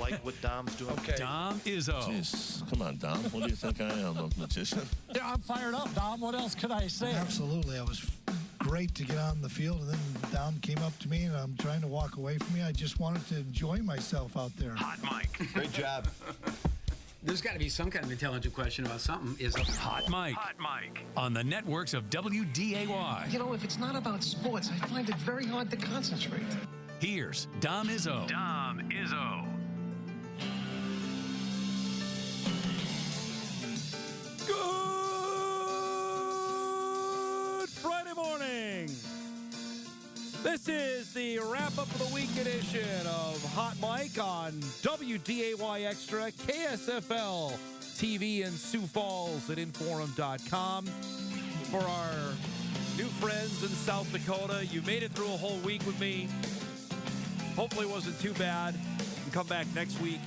like what Dom's doing. Okay. Dom Izzo. Jeez, come on, Dom. What do you think I am, a magician? Yeah, I'm fired up, Dom. What else could I say? Absolutely. It was great to get on the field, and then Dom came up to me, and I'm trying to walk away from me. I just wanted to enjoy myself out there. Hot Mike. Great job. There's got to be some kind of intelligent question about something. Is Hot Mike. Hot Mike. On the networks of WDAY. You know, if it's not about sports, I find it very hard to concentrate. Here's Dom Izzo. Dom Izzo. Good Friday morning. This is the wrap-up of the week edition of Hot Mike on WDAY Extra, KSFL TV in Sioux Falls at InForum.com. For our new friends in South Dakota, you made it through a whole week with me. Hopefully it wasn't too bad. You can come back next week.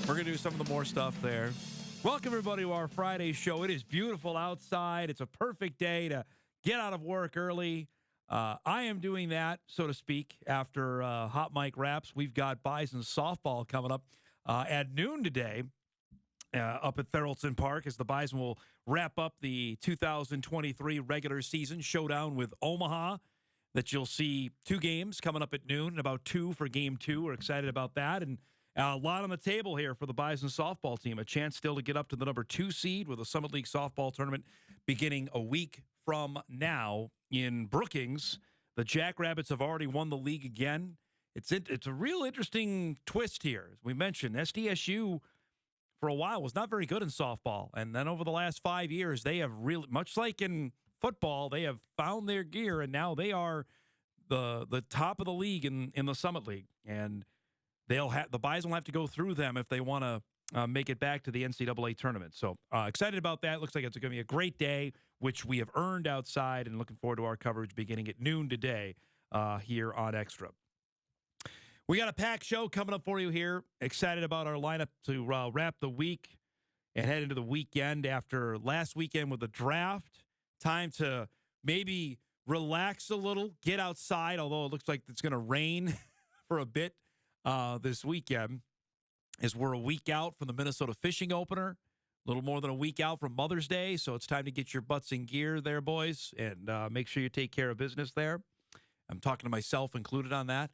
We're going to do some of the more stuff there. Welcome, everybody, to our Friday show. It is beautiful outside. It's a perfect day to get out of work early. I am doing that, so to speak, after Hot Mike wraps. We've got Bison softball coming up at noon today up at Therrelton Park as the Bison will wrap up the 2023 regular season showdown with Omaha that you'll see 2 games coming up at noon and about 2 for game 2. We're excited about that. And a lot on the table here for the Bison softball team. A chance still to get up to the number 2 seed with the Summit League softball tournament beginning a week from now in Brookings. The Jackrabbits have already won the league again. It's a real interesting twist here. As we mentioned, SDSU for a while was not very good in softball. And then over the last 5 years, they have really, much like in football, they have found their gear, and now they are the top of the league in the Summit League. And the Bison will have to go through them if they want to make it back to the NCAA tournament. So excited about that. Looks like it's going to be a great day, which we have earned outside, and looking forward to our coverage beginning at noon today here on Extra. We got a packed show coming up for you here. Excited about our lineup to wrap the week and head into the weekend after last weekend with the draft. Time to maybe relax a little, get outside, although it looks like it's going to rain for a bit this weekend, as we're a week out from the Minnesota fishing opener, a little more than a week out from Mother's Day, so it's time to get your butts in gear there, boys, and make sure you take care of business there. I'm talking to myself included on that.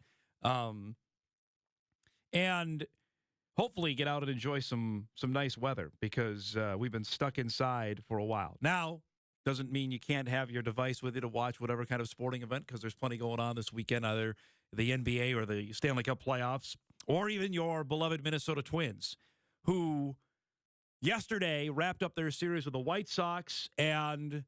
And hopefully get out and enjoy some nice weather, because we've been stuck inside for a while. Now, doesn't mean you can't have your device with you to watch whatever kind of sporting event, because there's plenty going on this weekend, either the NBA or the Stanley Cup playoffs, or even your beloved Minnesota Twins, who yesterday wrapped up their series with the White Sox and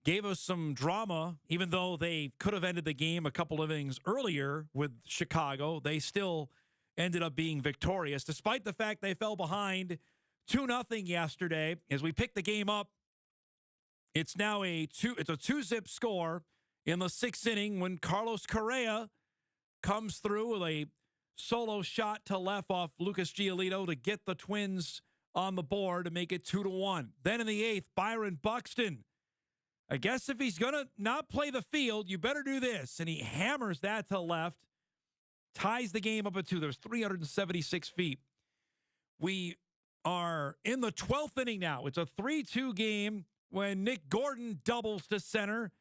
gave us some drama. Even though they could have ended the game a couple of innings earlier with Chicago, they still ended up being victorious, despite the fact they fell behind 2-0 yesterday. As we pick the game up, it's now a 2-zip score in the 6th inning when Carlos Correa comes through with a solo shot to left off Lucas Giolito to get the Twins on the board to make it 2-1. Then in the 8th, Byron Buxton. I guess if he's going to not play the field, you better do this. And he hammers that to left, ties the game up at 2. There's 376 feet. We are in the 12th inning now. It's a 3-2 game when Nick Gordon doubles to center.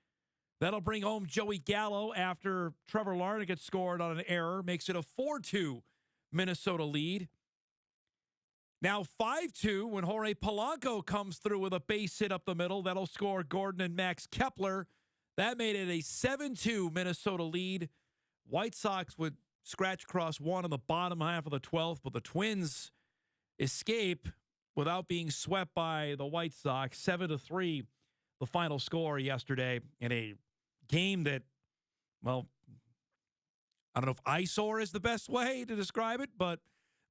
That'll bring home Joey Gallo after Trevor Larnach scored on an error. Makes it a 4-2 Minnesota lead. Now 5-2 when Jorge Polanco comes through with a base hit up the middle. That'll score Gordon and Max Kepler. That made it a 7-2 Minnesota lead. White Sox would scratch across one in the bottom half of the 12th, but the Twins escape without being swept by the White Sox. 7-3, the final score yesterday in a game that, well, I don't know if eyesore is the best way to describe it, but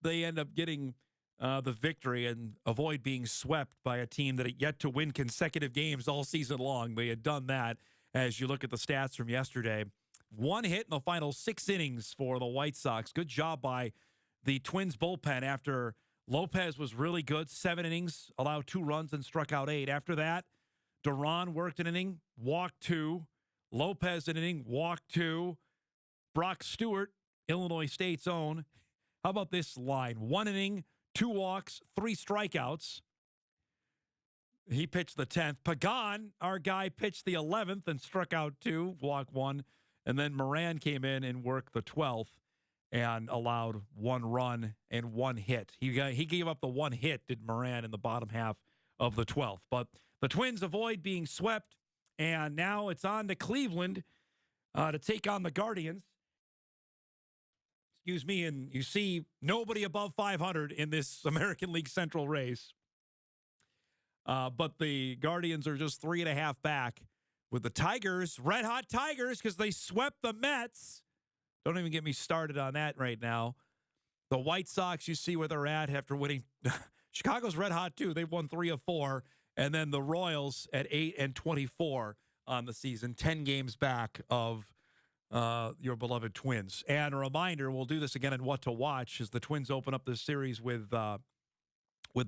they end up getting the victory and avoid being swept by a team that had yet to win consecutive games all season long. They had done that as you look at the stats from yesterday. 1 hit in the final 6 innings for the White Sox. Good job by the Twins bullpen after Lopez was really good. 7 innings, allowed 2 runs and struck out 8. After that, Duran worked an inning, walked 2. Lopez an inning, walked 2. Brock Stewart, Illinois State's own, How about this line? 1 inning, 2 walks, 3 strikeouts. He pitched the 10th. Pagan, our guy, pitched the 11th and struck out 2, walked 1. And then Moran came in and worked the 12th and allowed 1 run and 1 hit. He gave up the 1 hit, did Moran, in the bottom half of the 12th. But the Twins avoid being swept, and now it's on to Cleveland to take on the Guardians. Excuse me, and you see nobody above 500 in this American League Central race. But the Guardians are just 3.5 back with the Tigers, red-hot Tigers, because they swept the Mets. Don't even get me started on that right now. The White Sox, you see where they're at after winning. Chicago's red-hot, too. They've won 3 of 4. And then the Royals at 8-24 on the season, 10 games back of your beloved Twins. And a reminder, we'll do this again in What to Watch, as the Twins open up this series with the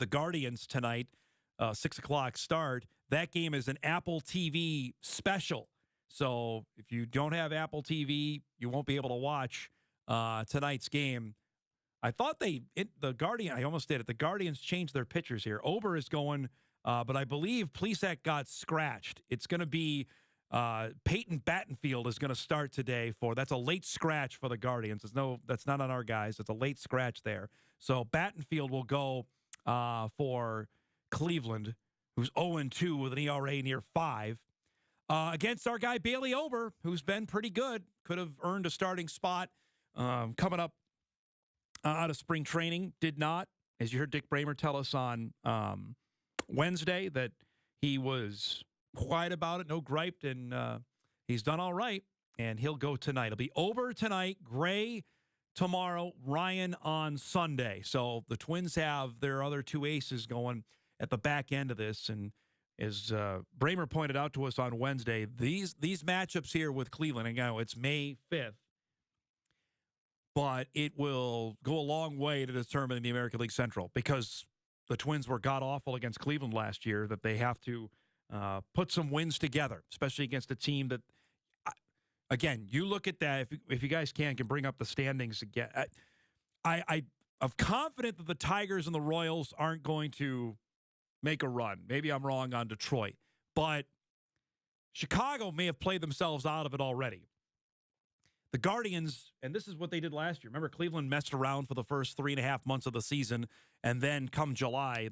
Guardians tonight, 6 o'clock start. That game is an Apple TV special. So if you don't have Apple TV, you won't be able to watch tonight's game. I thought the Guardians changed their pitchers here. Ober is going, but I believe Plesac got scratched. It's going to be Peyton Battenfield is going to start today that's a late scratch for the Guardians. That's not on our guys. It's a late scratch there. So Battenfield will go for Cleveland, who's 0-2 with an ERA near 5. Against our guy Bailey Ober, who's been pretty good, could have earned a starting spot coming up out of spring training, did not. As you heard Dick Bramer tell us on Wednesday, that he was quiet about it, no griped, and he's done all right, and he'll go tonight. It'll be Ober tonight, Gray tomorrow, Ryan on Sunday. So the Twins have their other 2 aces going at the back end of this, and as Bramer pointed out to us on Wednesday, these matchups here with Cleveland, and it's May 5th, but it will go a long way to determining the American League Central, because the Twins were god-awful against Cleveland last year, that they have to put some wins together, especially against a team that, again, you look at that, if you guys can bring up the standings again. I'm confident that the Tigers and the Royals aren't going to make a run. Maybe I'm wrong on Detroit, but Chicago may have played themselves out of it already. The Guardians, and this is what they did last year. Remember, Cleveland messed around for the first 3.5 months of the season, and then come July,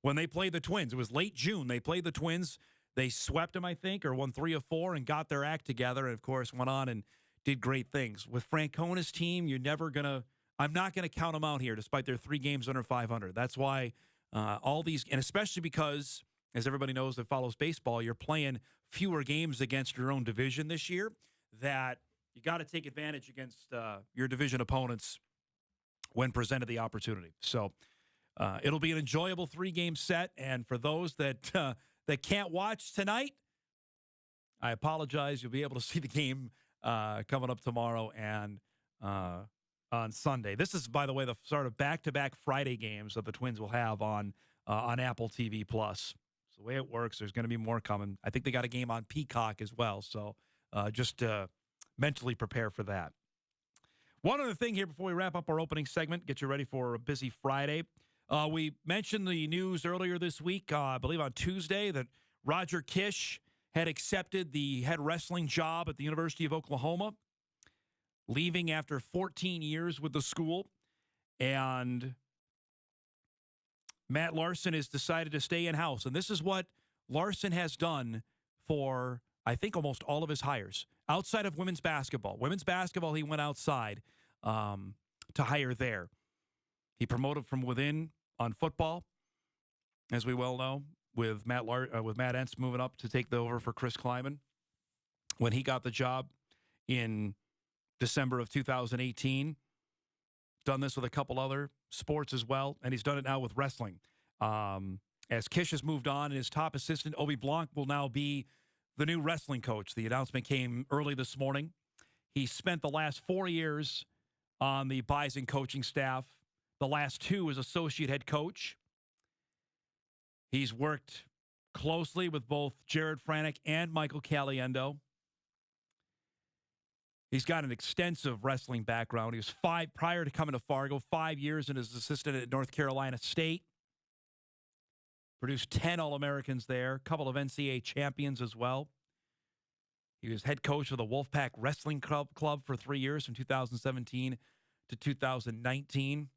when they played the Twins, it was late June, they played the Twins. They swept them, I think, or won 3 of 4 and got their act together, and, of course, went on and did great things. With Francona's team, I'm not going to count them out here, despite their 3 games under 500. That's why all these, and especially because, as everybody knows that follows baseball, you're playing fewer games against your own division this year, that you got to take advantage against your division opponents when presented the opportunity. So it'll be an enjoyable 3-game set, and for those that can't watch tonight, I apologize. You'll be able to see the game coming up tomorrow and on Sunday. This is, by the way, the sort of back-to-back Friday games that the Twins will have on Apple TV Plus. It's the way it works. There's going to be more coming. I think they got a game on Peacock as well, so just mentally prepare for that. One other thing here before we wrap up our opening segment, get you ready for a busy Friday. We mentioned the news earlier this week, I believe on Tuesday, that Roger Kish had accepted the head wrestling job at the University of Oklahoma, leaving after 14 years with the school. And Matt Larson has decided to stay in-house. And this is what Larson has done for, I think, almost all of his hires. Outside of women's basketball. Women's basketball, he went outside to hire there. He promoted from within on football, as we well know, with Matt Entz moving up to take over for Chris Kleiman when he got the job in December of 2018. Done this with a couple other sports as well, and he's done it now with wrestling. As Kish has moved on, and his top assistant, Obe Blanc, will now be the new wrestling coach. The announcement came early this morning. He spent the last 4 years on the Bison coaching staff, the last 2 as associate head coach. He's worked closely with both Jared Franick and Michael Caliendo. He's got an extensive wrestling background. He was prior to coming to Fargo, 5 years and as assistant at North Carolina State. Produced 10 All-Americans there, a couple of NCAA champions as well. He was head coach of the Wolfpack Wrestling Club for 3 years, from 2017 to 2019.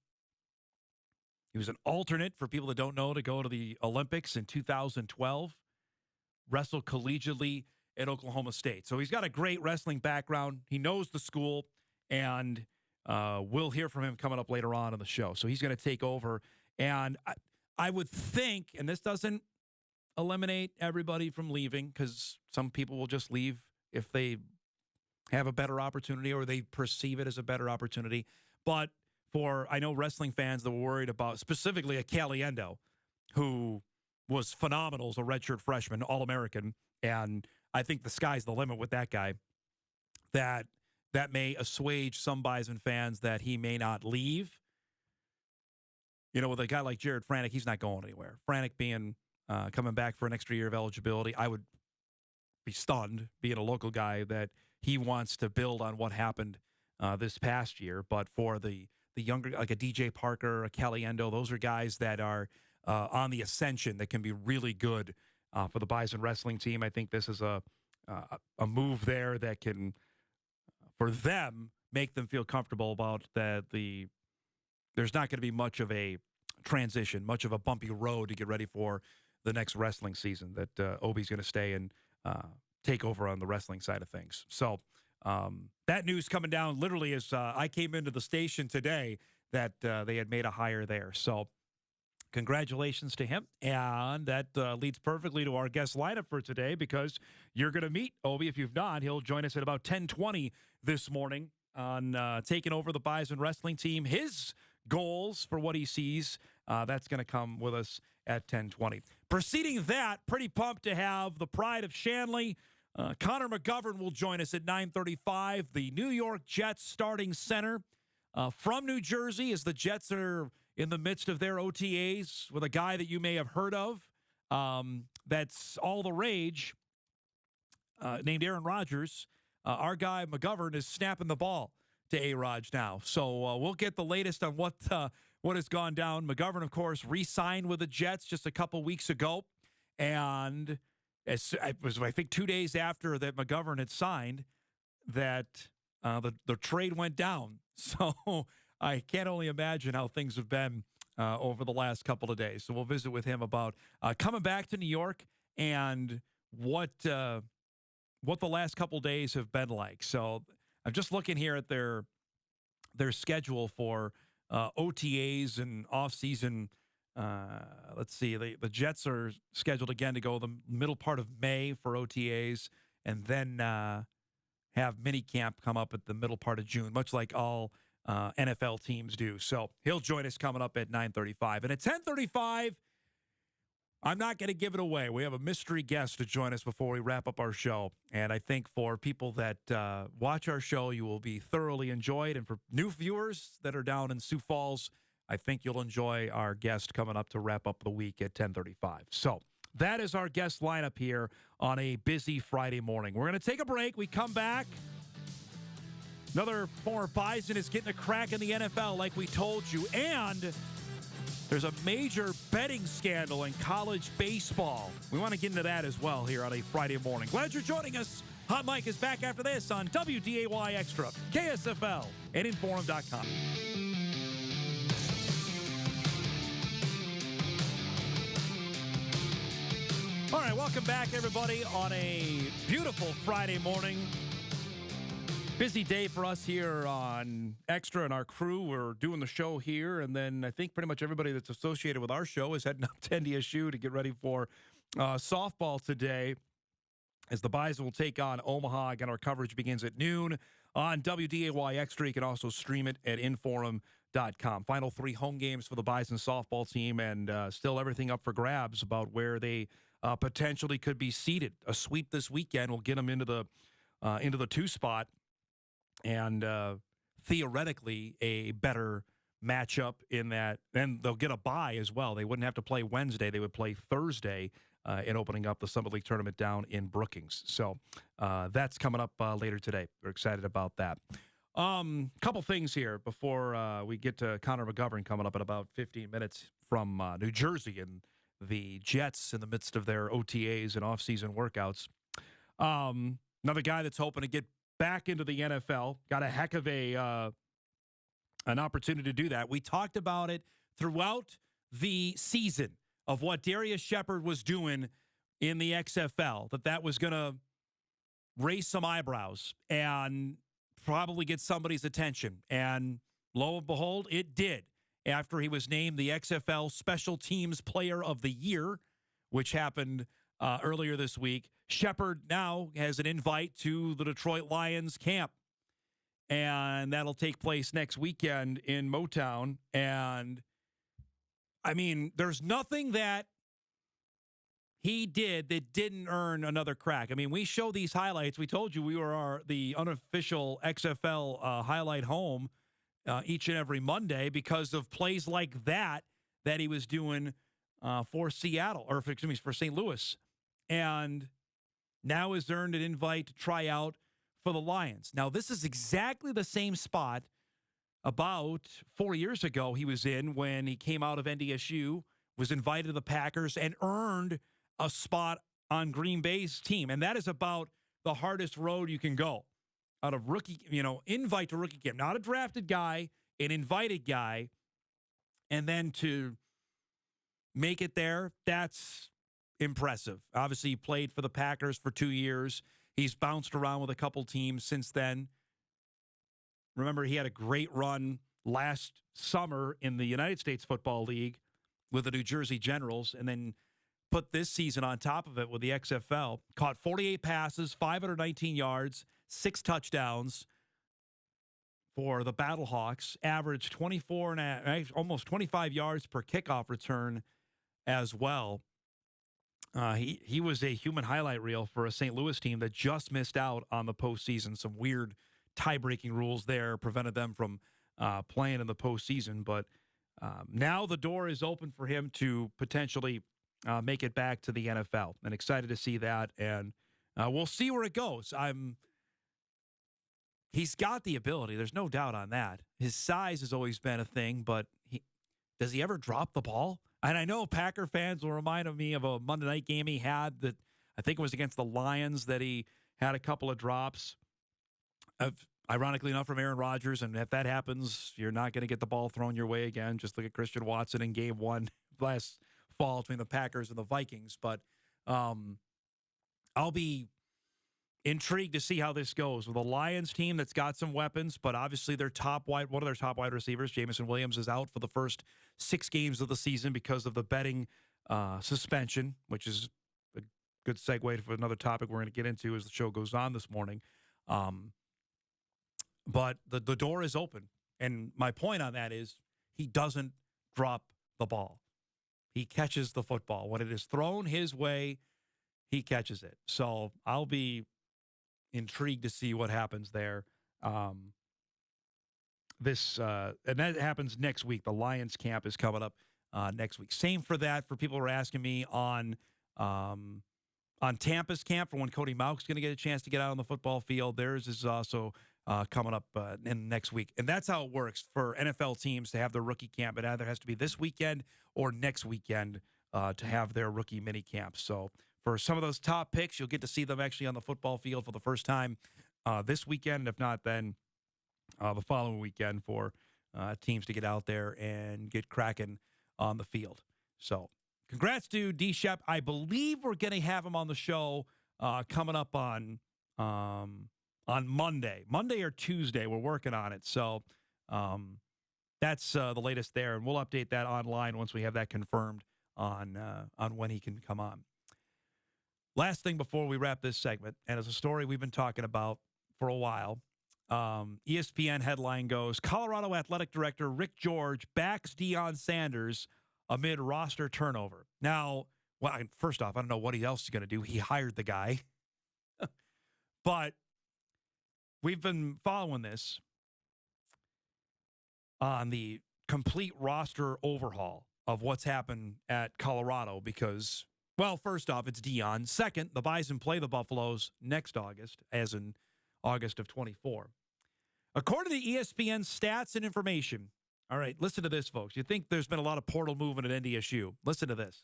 He was an alternate, for people that don't know, to go to the Olympics in 2012. Wrestled collegiately at Oklahoma State. So he's got a great wrestling background. He knows the school, and we'll hear from him coming up later on in the show. So he's going to take over. And I would think, and this doesn't eliminate everybody from leaving, because some people will just leave if they have a better opportunity or they perceive it as a better opportunity. But I know wrestling fans that were worried about specifically a Caliendo, who was phenomenal as a redshirt freshman, All-American, and I think the sky's the limit with that guy, that may assuage some Bison fans that he may not leave. You know, with a guy like Jared Franick, he's not going anywhere. Franick being coming back for an extra year of eligibility, I would be stunned, being a local guy, that he wants to build on what happened this past year. But for the younger, like a DJ Parker, a Caliendo, those are guys that are on the ascension that can be really good for the Bison wrestling team. I think this is a move there that can, for them, make them feel comfortable about that there's not going to be much of a transition, much of a bumpy road to get ready for the next wrestling season, that Obe's going to stay and take over on the wrestling side of things. So that news coming down literally as I came into the station today, that they had made a hire there. So congratulations to him. And that leads perfectly to our guest lineup for today, because you're going to meet Obe. If you've not, he'll join us at about 10:20 this morning on taking over the Bison wrestling team. His goals for what he sees, that's going to come with us at 10:20. Preceding that, pretty pumped to have the pride of Shanley. Connor McGovern will join us at 9:35. The New York Jets starting center from New Jersey, as the Jets are in the midst of their OTAs with a guy that you may have heard of, that's all the rage, named Aaron Rodgers. Our guy McGovern is snapping the ball to A-Rod now. So we'll get the latest on what has gone down. McGovern, of course, re-signed with the Jets just a couple weeks ago. And it was, I think, 2 days after that McGovern had signed that the trade went down. So I can't only imagine how things have been over the last couple of days. So we'll visit with him about coming back to New York and what the last couple of days have been like. So I'm just looking here at their schedule for OTAs and off-season. Let's see. The Jets are scheduled again to go the middle part of May for OTAs, and then have minicamp come up at the middle part of June, much like all NFL teams do. So he'll join us coming up at 9:35. And at 10:35, I'm not going to give it away. We have a mystery guest to join us before we wrap up our show. And I think for people that watch our show, you will be thoroughly enjoyed. And for new viewers that are down in Sioux Falls, I think you'll enjoy our guest coming up to wrap up the week at 10:35. So that is our guest lineup here on a busy Friday morning. We're going to take a break. We come back. Another former Bison is getting a crack in the NFL, like we told you. And there's a major betting scandal in college baseball. We want to get into that as well here on a Friday morning. Glad you're joining us. Hot Mike is back after this on WDAY Extra, KSFL, and InForum.com. All right, welcome back, everybody, on a beautiful Friday morning. Busy day for us here on Extra and our crew. We're doing the show here, and then I think pretty much everybody that's associated with our show is heading up to NDSU to get ready for softball today, as the Bison will take on Omaha. Again, our coverage begins at noon on WDAY Extra. You can also stream it at InForum.com. Final 3 home games for the Bison softball team, and still everything up for grabs about where they potentially could be seated. A sweep this weekend will get them into the 2 spot. And theoretically, a better matchup in that, and they'll get a bye as well. They wouldn't have to play Wednesday; they would play Thursday in opening up the Summit League tournament down in Brookings. So that's coming up later today. We're excited about that. Couple things here before we get to Connor McGovern coming up in about 15 minutes from New Jersey and the Jets in the midst of their OTAs and offseason workouts. Another guy that's hoping to get back into the NFL. Got a heck of an opportunity to do that. We talked about it throughout the season of what Darius Shepard was doing in the XFL, that was going to raise some eyebrows and probably get somebody's attention. And lo and behold, it did. After he was named the XFL Special Teams Player of the Year, which happened earlier this week, Shepard now has an invite to the Detroit Lions camp. And that'll take place next weekend in Motown. And, I mean, there's nothing that he did that didn't earn another crack. I mean, we show these highlights. We told you we were the unofficial XFL highlight home each and every Monday because of plays like that he was doing for Seattle, or excuse me, for St. Louis. And now has earned an invite to try out for the Lions. Now, this is exactly the same spot about 4 years ago he was in when he came out of NDSU, was invited to the Packers, and earned a spot on Green Bay's team. And that is about the hardest road you can go. Out of rookie, invite to rookie camp. Not a drafted guy, an invited guy. And then to make it there, that's impressive. Obviously, he played for the Packers for 2 years. He's bounced around with a couple teams since then. Remember, he had a great run last summer in the United States Football League with the New Jersey Generals, and then put this season on top of it with the XFL. Caught 48 passes, 519 yards, 6 touchdowns for the Battlehawks. Averaged 24 and almost 25 yards per kickoff return as well. He was a human highlight reel for a St. Louis team that just missed out on the postseason. Some weird tie-breaking rules there prevented them from playing in the postseason. But now the door is open for him to potentially make it back to the NFL. And excited to see that. And we'll see where it goes. He's got the ability. There's no doubt on that. His size has always been a thing, but does he ever drop the ball? And I know Packer fans will remind me of a Monday night game he had that I think it was against the Lions that he had a couple of drops, ironically enough, from Aaron Rodgers. And if that happens, you're not going to get the ball thrown your way again. Just look at Christian Watson in game 1 last fall between the Packers and the Vikings. But I'll be intrigued to see how this goes with a Lions team that's got some weapons, but obviously one of their top wide receivers, Jamison Williams, is out for the first 6 games of the season because of the betting suspension, which is a good segue for another topic we're going to get into as the show goes on this morning. But the door is open, and my point on that is he doesn't drop the ball. He catches the football. When it is thrown his way, he catches it. So I'll be intrigued to see what happens there. And that happens next week. The Lions camp is coming up next week. Same for that. For people who are asking me on Tampa's camp for when Cody Mauk's going to get a chance to get out on the football field. Theirs is also coming up in next week. And that's how it works for NFL teams to have their rookie camp. It either has to be this weekend or next weekend to have their rookie mini camp. So for some of those top picks, you'll get to see them actually on the football field for the first time this weekend. If not, then the following weekend for teams to get out there and get cracking on the field. So congrats to D. Shep. I believe we're going to have him on the show coming up on Monday or Tuesday. We're working on it. So that's the latest there, and we'll update that online once we have that confirmed on when he can come on. Last thing before we wrap this segment, and it's a story we've been talking about for a while. ESPN headline goes, Colorado Athletic Director Rick George backs Deion Sanders amid roster turnover. Now, well, first off, I don't know what else he's going to do. He hired the guy. But we've been following this on the complete roster overhaul of what's happened at Colorado because, Well, first off, it's Deion. Second, the Bison play the Buffaloes next August, as in August of 24. According to ESPN stats and information, all right, listen to this, folks. You think there's been a lot of portal movement at NDSU. Listen to this.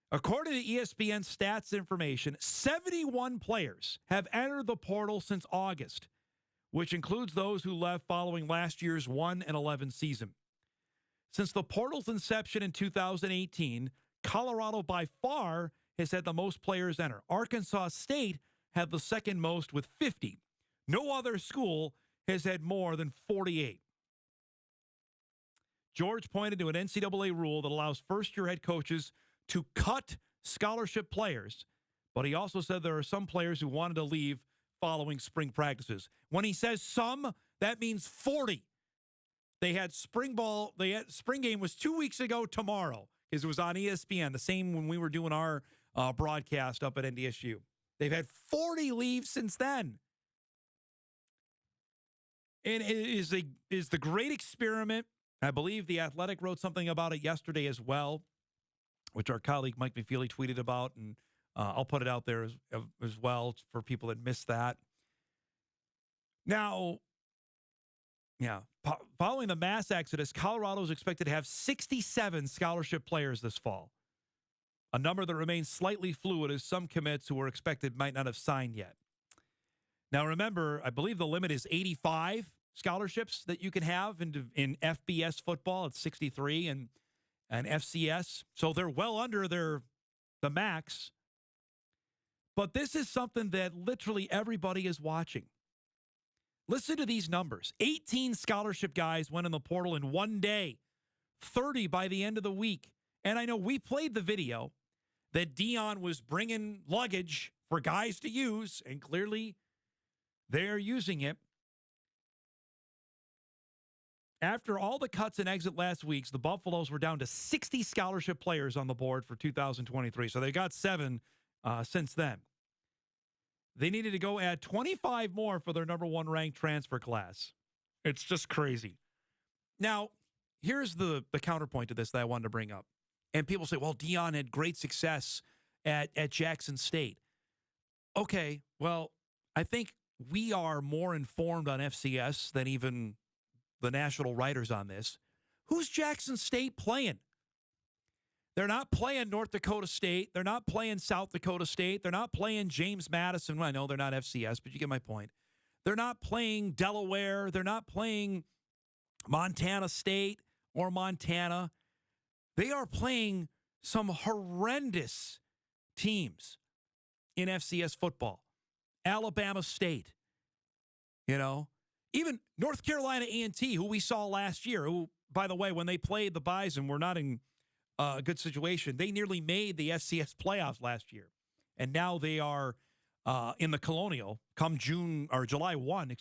According to ESPN stats and information, 71 players have entered the portal since August, which includes those who left following last year's 1-11 season. Since the portal's inception in 2018, Colorado by far has had the most players enter. Arkansas State had the second most with 50. No other school has had more than 48. George pointed to an NCAA rule that allows first-year head coaches to cut scholarship players, but he also said there are some players who wanted to leave following spring practices. When he says some, that means 40. They had spring game was 2 weeks ago tomorrow, because it was on ESPN, the same when we were doing our broadcast up at NDSU. They've had 40 leave since then. And it is the great experiment. I believe The Athletic wrote something about it yesterday as well, which our colleague Mike McFeely tweeted about, and I'll put it out there as well for people that missed that. Now, following the mass exodus, Colorado is expected to have 67 scholarship players this fall, a number that remains slightly fluid as some commits who were expected might not have signed yet. Now, remember, I believe the limit is 85 scholarships that you can have in FBS football. It's 63 and FCS. So they're well under the max. But this is something that literally everybody is watching. Listen to these numbers. 18 scholarship guys went in the portal in one day, 30 by the end of the week. And I know we played the video that Deion was bringing luggage for guys to use, and clearly they're using it. After all the cuts and exit last week, the Buffaloes were down to 60 scholarship players on the board for 2023. So they got 7 since then. They needed to go add 25 more for their number 1 ranked transfer class. It's just crazy. Now, here's the counterpoint to this that I wanted to bring up. And people say, well, Deion had great success at Jackson State. Okay, well, I think we are more informed on FCS than even the national writers on this. Who's Jackson State playing? They're not playing North Dakota State. They're not playing South Dakota State. They're not playing James Madison. Well, I know they're not FCS, but you get my point. They're not playing Delaware. They're not playing Montana State or Montana. They are playing some horrendous teams in FCS football. Alabama State, even North Carolina A&T, who we saw last year, who, by the way, when they played the Bison, were not in a good situation. They nearly made the FCS playoffs last year, and now they are in the Colonial. Come July 1,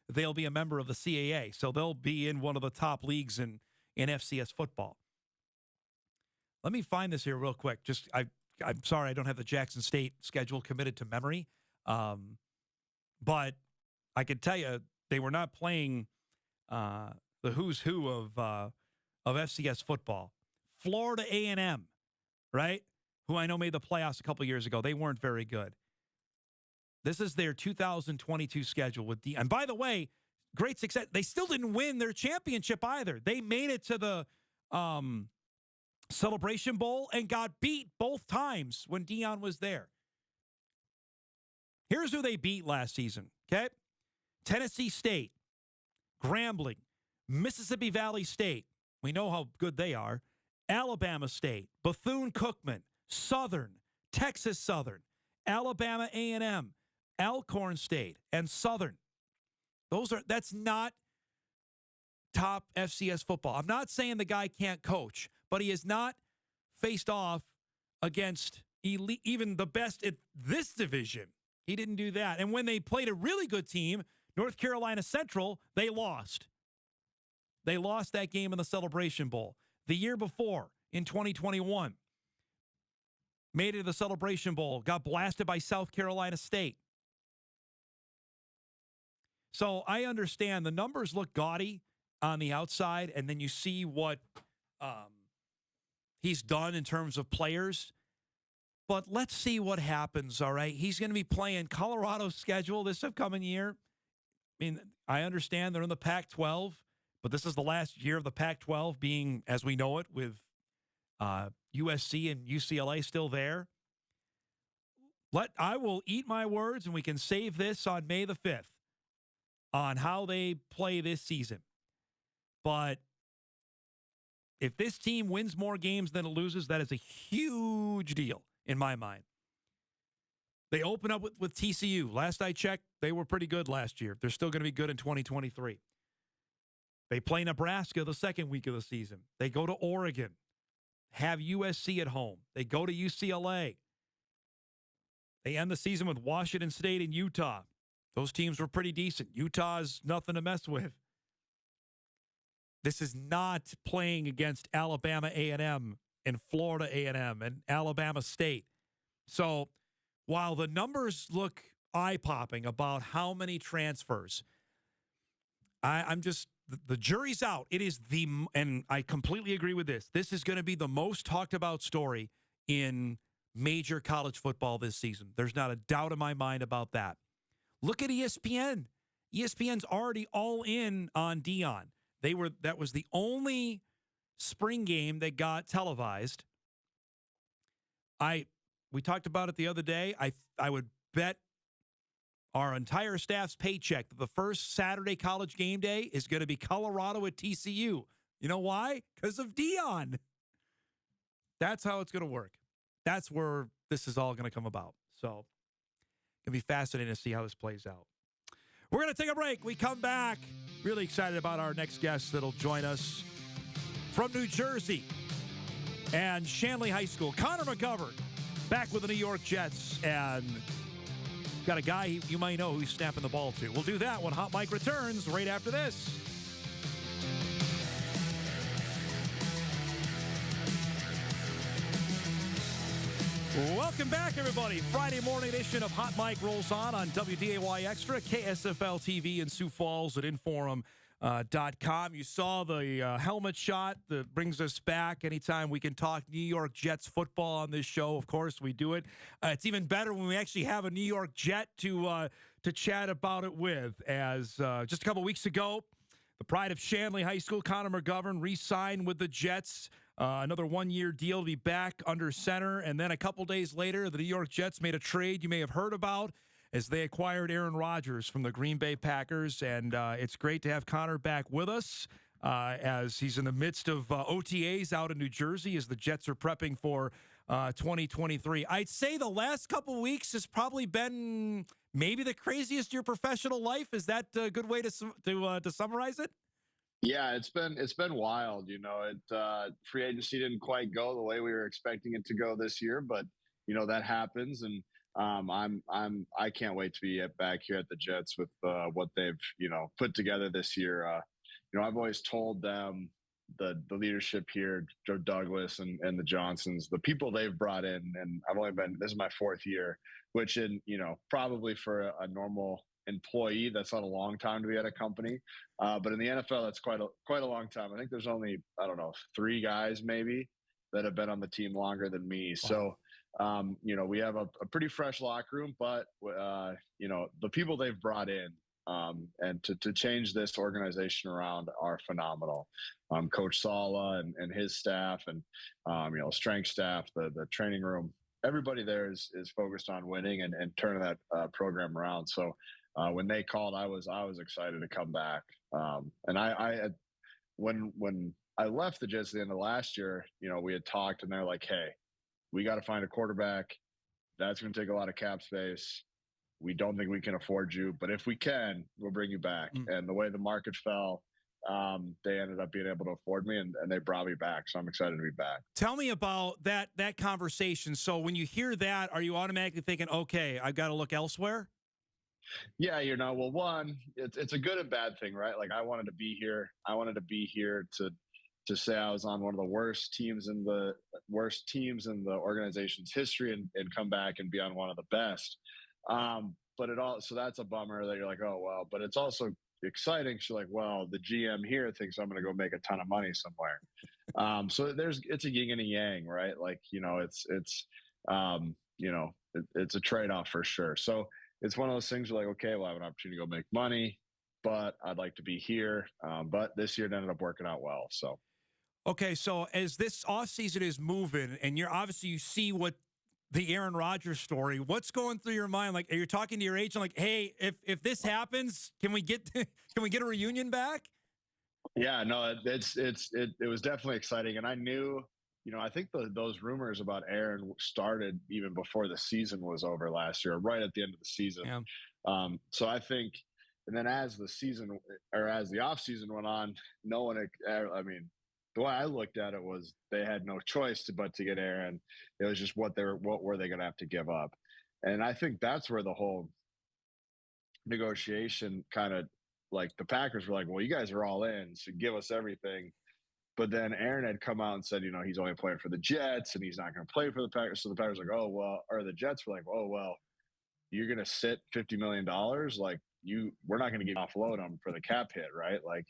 they'll be a member of the CAA, so they'll be in one of the top leagues in FCS football. Let me find this here real quick. I'm sorry I don't have the Jackson State schedule committed to memory, but I can tell you they were not playing the who's who of FCS football. Florida A&M, right, who I know made the playoffs a couple years ago. They weren't very good. This is their 2022 schedule with D. And by the way, great success. They still didn't win their championship either. They made it to the Celebration Bowl and got beat both times when Deion was there. Here's who they beat last season, okay? Tennessee State, Grambling, Mississippi Valley State. We know how good they are. Alabama State, Bethune-Cookman, Southern, Texas Southern, Alabama A&M, Alcorn State, and Southern. That's not top FCS football. I'm not saying the guy can't coach, but he has not faced off against elite, even the best at this division. He didn't do that. And when they played a really good team, North Carolina Central, they lost. They lost that game in the Celebration Bowl. The year before, in 2021, made it to the Celebration Bowl, got blasted by South Carolina State. So I understand the numbers look gaudy on the outside, and then you see what he's done in terms of players. but let's see what happens, all right? He's going to be playing Colorado's schedule this upcoming year. I mean, I understand they're in the Pac-12, but this is the last year of the Pac-12 being, as we know it, with USC and UCLA still there. I will eat my words, and we can save this on May the 5th on how they play this season. But if this team wins more games than it loses, that is a huge deal in my mind. They open up with TCU. Last I checked, they were pretty good last year. They're still going to be good in 2023. They play Nebraska the second week of the season. They go to Oregon, have USC at home. They go to UCLA. They end the season with Washington State and Utah. Those teams were pretty decent. Utah's nothing to mess with. This is not playing against Alabama A&M and Florida A&M and Alabama State. So while the numbers look eye-popping about how many transfers, I'm just, the jury's out. It is and I completely agree with this. This is going to be the most talked about story in major college football this season. There's not a doubt in my mind about that. Look at ESPN. ESPN's already all in on Deion. That was the only spring game that got televised. We talked about it the other day. I would bet our entire staff's paycheck that the first Saturday college game day is going to be Colorado at TCU. You know why? Because of Deion. That's how it's going to work. That's where this is all going to come about. So it's going to be fascinating to see how this plays out. We're going to take a break. We come back. Really excited about our next guest that'll join us from New Jersey and Shanley High School. Connor McGovern back with the New York Jets, and got a guy you might know who he's snapping the ball to. We'll do that when Hot Mike returns right after this. Welcome back, everybody. Friday morning edition of Hot Mike rolls on WDAY Extra, KSFL TV in Sioux Falls at InForum.com. You saw the helmet shot that brings us back anytime we can talk New York Jets football on this show. Of course, we do it. It's even better when we actually have a New York Jet to chat about it with. As just a couple weeks ago, the pride of Shanley High School, Connor McGovern, re-signed with the Jets. Another one-year deal to be back under center. And then a couple days later, the New York Jets made a trade you may have heard about as they acquired Aaron Rodgers from the Green Bay Packers. And it's great to have Connor back with us as he's in the midst of OTAs out in New Jersey as the Jets are prepping for 2023. I'd say the last couple weeks has probably been maybe the craziest of your professional life. Is that a good way to summarize it? Yeah, it's been wild. You know, free agency didn't quite go the way we were expecting it to go this year, but you know that happens, and I can't wait to be back here at the Jets with what they've put together this year. I've always told them the leadership here, Joe Douglas and the Johnsons, the people they've brought in, and this is my fourth year, which probably for a normal employee, that's not a long time to be at a company. But in the NFL, that's quite a long time. I think there's only, 3 guys maybe that have been on the team longer than me. Wow. So, we have a pretty fresh locker room, but, the people they've brought in and to change this organization around are phenomenal. Coach Sala and his staff and, strength staff, the training room, everybody there is focused on winning and turning that program around. So, when they called, I was excited to come back. And when I left the Jets at the end of last year, we had talked and they're like, hey, we got to find a quarterback. That's going to take a lot of cap space. We don't think we can afford you, but if we can, we'll bring you back. And the way the market fell, they ended up being able to afford me and they brought me back. So I'm excited to be back. Tell me about that conversation. So when you hear that, are you automatically thinking, okay, I've got to look elsewhere? Yeah, well, one, it's a good and bad thing, right? Like I wanted to be here. I wanted to be here to say I was on one of the worst teams in the organization's history and come back and be on one of the best. So that's a bummer that you're like, oh, well, but it's also exciting. She's like, well, the GM here thinks I'm going to go make a ton of money somewhere. So it's a yin and a yang, right? Like, it's you know, it's a trade-off for sure. So it's one of those things where like, okay, well, I have an opportunity to go make money, but I'd like to be here. But this year it ended up working out well. So. Okay, so as this offseason is moving, and you're obviously you see what the Aaron Rodgers story, what's going through your mind? Like, are you talking to your agent like, hey, if this happens, can we get a reunion back? Yeah, no, it was definitely exciting, and I knew, you know, I think those rumors about Aaron started even before the season was over last year, right at the end of the season. Yeah. So I think, and then as the off season went on, no one, I mean, the way I looked at it was they had no choice but to get Aaron. It was just what were they going to have to give up, and I think that's where the whole negotiation kind of, like, the Packers were like, well, you guys are all in, so give us everything. But then Aaron had come out and said, you know, he's only playing for the Jets and he's not going to play for the Packers. So the Packers were like, oh, well, or the Jets were like, oh, well, you're going to sit $50 million. Like, we're not going to offload him for the cap hit, right? Like,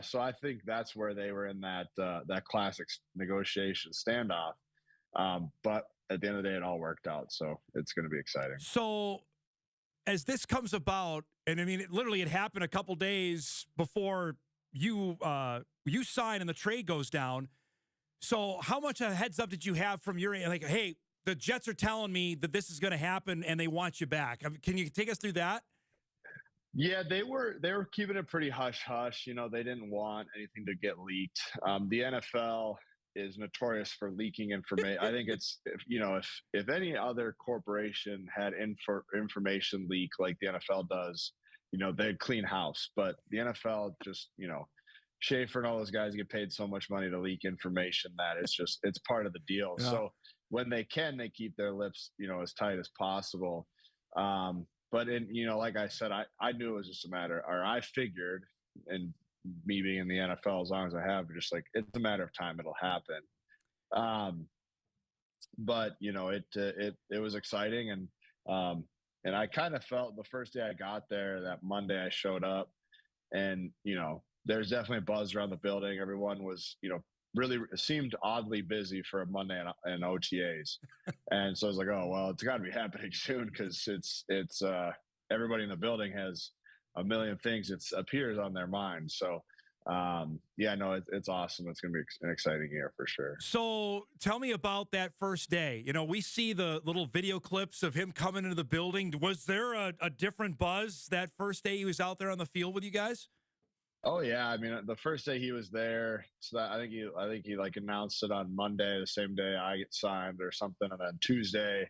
so I think that's where they were in that classic negotiation standoff. But at the end of the day, it all worked out. So it's going to be exciting. So as this comes about, and I mean, it happened a couple days before you sign and the trade goes down. So how much a heads up did you have from your end? Like, hey, the Jets are telling me that this is going to happen and they want you back. Can you take us through that? Yeah, they were keeping it pretty hush hush. You know, they didn't want anything to get leaked. The NFL is notorious for leaking information. I think if any other corporation had information leak like the NFL does, you know, they'd clean house. But the NFL just, you know, Schaefer and all those guys get paid so much money to leak information that it's part of the deal. Yeah. So when they keep their lips, you know, as tight as possible. But you know, like I said, I knew it was just a matter, or I figured, and me being in the NFL as long as I have, just like, it's a matter of time, it'll happen. But you know, it was exciting, and I kind of felt the first day I got there, that Monday I showed up, and you know, there's definitely a buzz around the building. Everyone was, you know, really seemed oddly busy for a Monday and OTAs. And so I was like, oh, well, it's got to be happening soon, because it's everybody in the building has a million things it appears on their mind. So yeah, no, it's awesome. It's going to be an exciting year for sure. So tell me about that first day. You know, we see the little video clips of him coming into the building. Was there a different buzz that first day he was out there on the field with you guys? Oh yeah, I mean, the first day he was there, so that I think he like announced it on Monday, the same day I get signed or something, and then Tuesday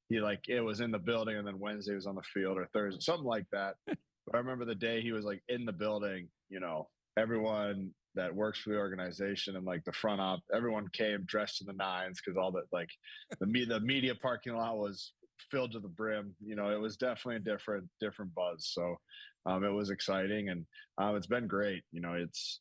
it was in the building, and then Wednesday was on the field, or Thursday, something like that. But I remember the day he was like in the building, you know, everyone that works for the organization and like the front office, everyone came dressed in the nines, because all the media parking lot was filled to the brim. You know, it was definitely a different buzz. So it was exciting, and it's been great. You know, it's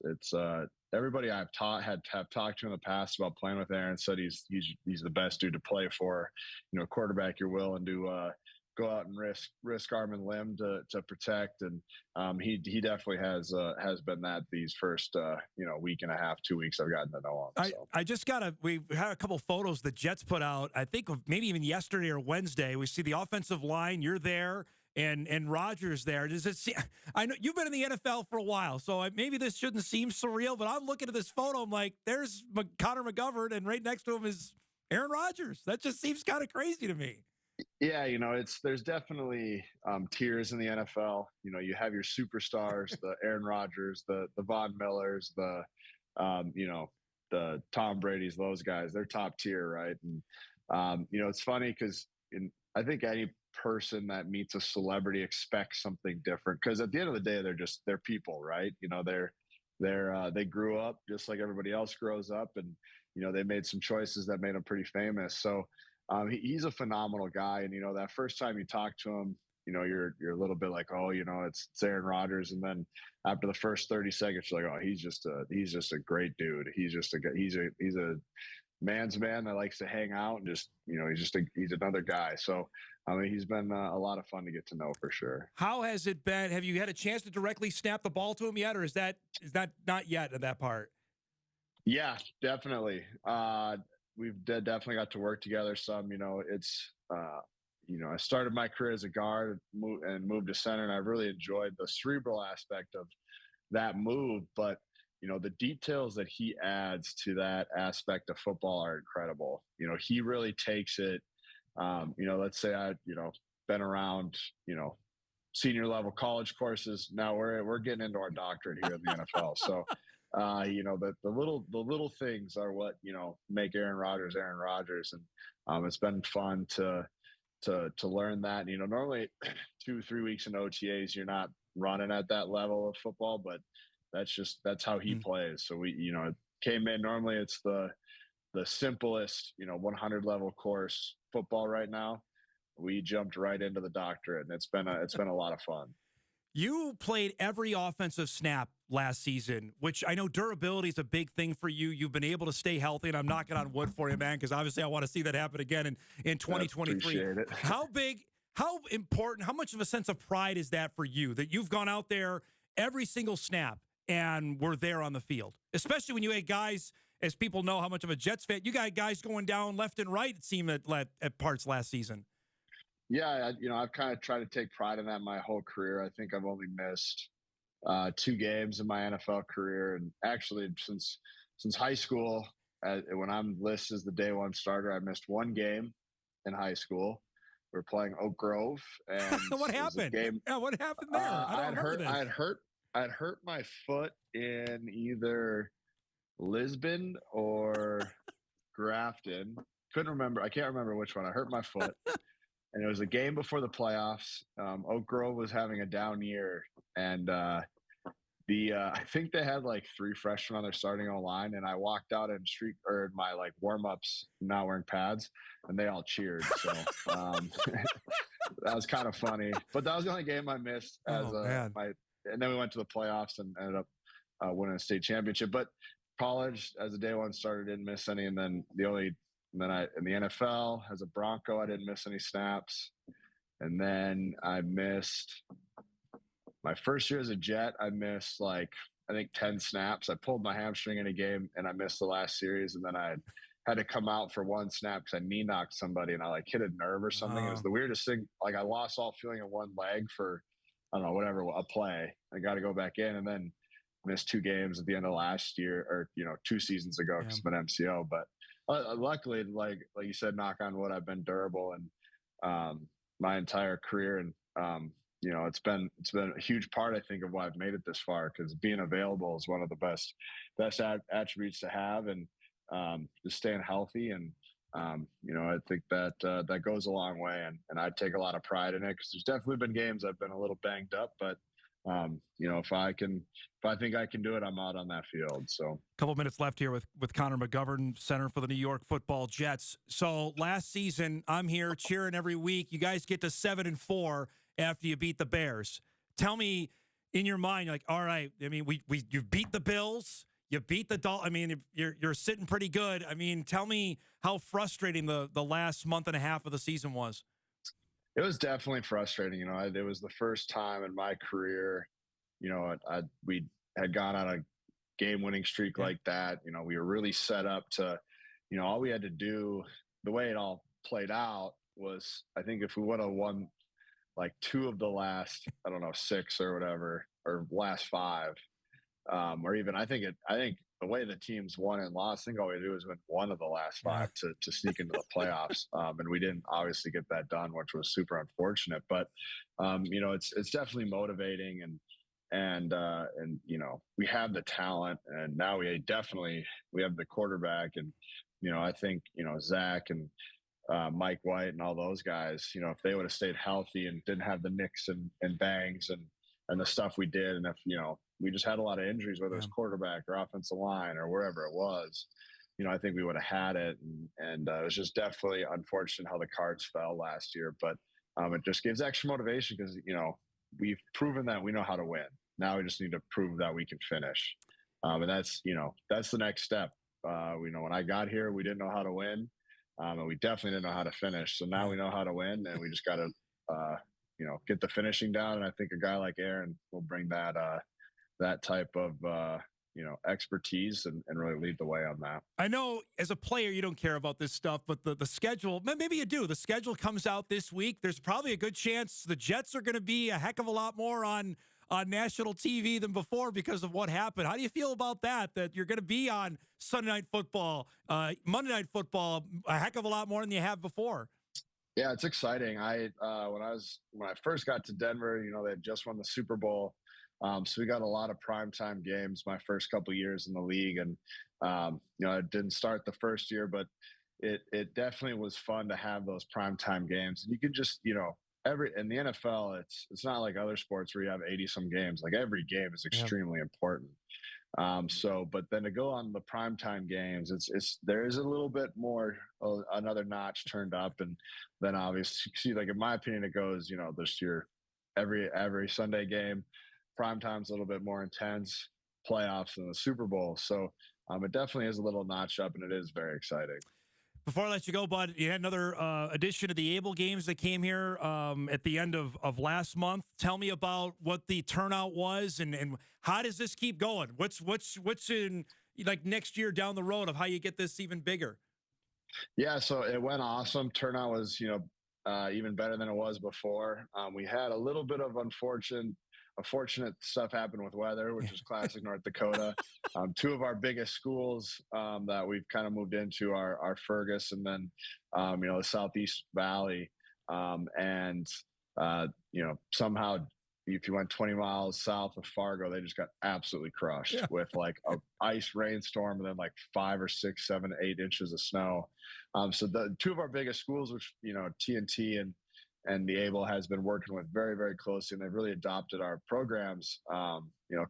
everybody I've have talked to in the past about playing with Aaron said he's the best dude to play for. You know, quarterback you're willing to go out and risk arm and limb to protect, and he definitely has been that these first week and a half, 2 weeks I've gotten to know him. So. We had a couple photos the Jets put out, I think maybe even yesterday or Wednesday. We see the offensive line, you're there, and Rodgers there. Does it seem, I know you've been in the NFL for a while, so maybe this shouldn't seem surreal, but I'm looking at this photo, I'm like, there's Connor McGovern, and right next to him is Aaron Rodgers. That just seems kind of crazy to me. Yeah, you know, there's definitely tiers in the NFL. You know, you have your superstars, the Aaron Rodgers, the Von Millers, the Tom Brady's, those guys. They're top tier, right? And you know, it's funny because I think any person that meets a celebrity expects something different, because at the end of the day, they're people, right? You know, they grew up just like everybody else grows up, and you know, they made some choices that made them pretty famous. So. He's a phenomenal guy, and you know, that first time you talk to him, you know, you're a little bit like, oh, you know, it's Aaron Rodgers, and then after the first 30 seconds, you're like, oh, he's just a great dude. He's a man's man that likes to hang out, and just, you know, he's another guy. So I mean, he's been a lot of fun to get to know for sure. How has it been? Have you had a chance to directly snap the ball to him yet, or is that not yet at that part? Yeah, definitely. definitely got to work together some. It's I started my career as a guard and moved to center, and I really enjoyed the cerebral aspect of that move. But the details that he adds to that aspect of football are incredible. He really takes it. Let's say I been around senior level college courses. Now we're getting into our doctorate here in the NFL. So the little things are what make Aaron Rodgers Aaron Rodgers, and it's been fun to learn that. Normally 2-3 weeks in OTAs you're not running at that level of football, but that's how he plays. So we it came in, normally it's the simplest 100 level course football right now. We jumped right into the doctorate, and it's been a lot of fun. You played every offensive snap last season, which I know durability is a big thing for you. You've been able to stay healthy, and I'm knocking on wood for you, man, because obviously I want to see that happen again in 2023. Appreciate it. How big, how important, how much of a sense of pride is that for you, that you've gone out there every single snap and were there on the field? Especially when you had guys, as people know how much of a Jets fan, you got guys going down left and right, it seemed, at parts last season. Yeah, I've kind of tried to take pride in that my whole career. I think I've only missed 2 games in my NFL career, and actually since high school, when I'm listed as the day one starter, I missed 1 game in high school. We were playing Oak Grove, and what happened? Yeah, what happened there? I had hurt my foot in either Lisbon or Grafton. Couldn't remember. I can't remember which one. I hurt my foot. And it was a game before the playoffs. Oak Grove was having a down year, and I think they had like 3 freshmen on their starting O-line, and I walked out in my like warm-ups, not wearing pads, and they all cheered. So that was kind of funny. But that was the only game I missed and then we went to the playoffs and ended up winning a state championship. But college, as a day one starter, didn't miss any, and then in the NFL as a Bronco, I didn't miss any snaps. And then I missed my first year as a Jet. I missed I think 10 snaps. I pulled my hamstring in a game, and I missed the last series. And then I had to come out for 1 snap because I knee knocked somebody, and I hit a nerve or something. It was the weirdest thing. I lost all feeling in one leg for, I don't know, whatever, a play. I got to go back in, and then missed 2 games at the end of last year, or 2 seasons ago because of an MCO. But luckily, like you said, knock on wood, I've been durable and my entire career, and it's been a huge part, I think, of why I've made it this far, because being available is one of the best attributes to have, and just staying healthy, and I think that goes a long way, and I take a lot of pride in it, because there's definitely been games I've been a little banged up, but if I think I can do it, I'm out on that field. So a couple minutes left here with Connor McGovern, center for the New York Football Jets. So last season, I'm here cheering every week. You guys get to 7-4 after you beat the Bears. Tell me, in your mind, you're like, all right, I mean, you beat the Bills, you beat the Dolphins. I mean, you're sitting pretty good. I mean, tell me how frustrating the last month and a half of the season was. It was definitely frustrating. It was the first time in my career, we had gone on a game-winning streak like that. We were really set up to, all we had to do, the way it all played out was, I think if we would have won like 2 of the last, I don't know, 6 or whatever, or last 5, or even, I think the way the teams won and lost, I think all we do is win 1 of the last 5 to sneak into the playoffs. And we didn't obviously get that done, which was super unfortunate. But it's definitely motivating, and we have the talent, and now we have the quarterback, and I think Zach and Mike White and all those guys, if they would have stayed healthy and didn't have the nicks and bangs and the stuff we did, and if we just had a lot of injuries, whether it's quarterback or offensive line or wherever it was, I think we would have had it. And it was just definitely unfortunate how the cards fell last year. But it just gives extra motivation because, we've proven that we know how to win. Now we just need to prove that we can finish. And that's the next step. When I got here, we didn't know how to win. And we definitely didn't know how to finish. So now we know how to win, and we just got to, get the finishing down. And I think a guy like Aaron will bring that type of expertise and really lead the way on that. I know as a player you don't care about this stuff, but the schedule, maybe you do. The schedule comes out this week. There's probably a good chance the Jets are going to be a heck of a lot more on national TV than before because of what happened. How do you feel about that you're going to be on Sunday Night Football, Monday Night Football a heck of a lot more than you have before? Yeah, it's exciting. When I first got to Denver, they had just won the Super Bowl. So we got a lot of primetime games my first couple of years in the league. And, it didn't start the first year, but it definitely was fun to have those primetime games. And you can just, in the NFL, it's not like other sports where you have 80 some games. Like every game is extremely important. But then to go on the primetime games, there is a little bit more, another notch turned up. And then obviously, see, like in my opinion, it goes, this year, every Sunday game, primetime's a little bit more intense, playoffs and the Super Bowl. So it definitely is a little notch up, and it is very exciting. Before I let you go, bud, you had another edition of the Able Games that came here at the end of last month. Tell me about what the turnout was and how does this keep going? What's in like next year down the road of how you get this even bigger? Yeah, so it went awesome. Turnout was, even better than it was before. We had a little bit of unfortunate stuff happened with weather, which is classic North Dakota. Two of our biggest schools that we've kind of moved into are Fergus and then, the Southeast Valley. Somehow if you went 20 miles south of Fargo, they just got absolutely crushed with like a ice rainstorm and then like 5 or 6, 7, 8 inches of snow. So the two of our biggest schools, which, TNT and the Able has been working with very, very closely, and they've really adopted our programs.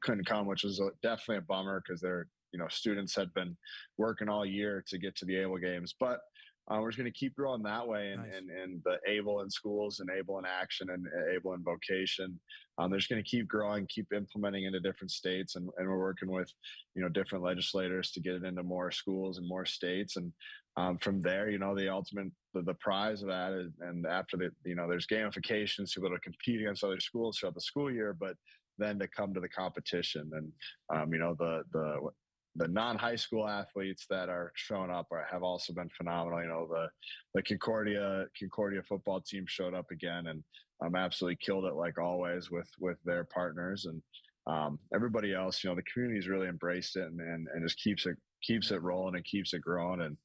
Couldn't come, which was definitely a bummer because their students had been working all year to get to the Able games. But we're just going to keep growing that way, and the Able in schools and Able in action and Able in vocation. They're just going to keep growing, keep implementing into different states, and we're working with different legislators to get it into more schools and more states. And from there, the ultimate the prize of that is, and after there's gamification, so people to compete against other schools throughout the school year, but then to come to the competition and the non-high school athletes that are showing up have also been phenomenal. The Concordia football team showed up again and absolutely killed it like always with their partners, and everybody else. The community's really embraced it and just keeps it rolling and keeps it growing. And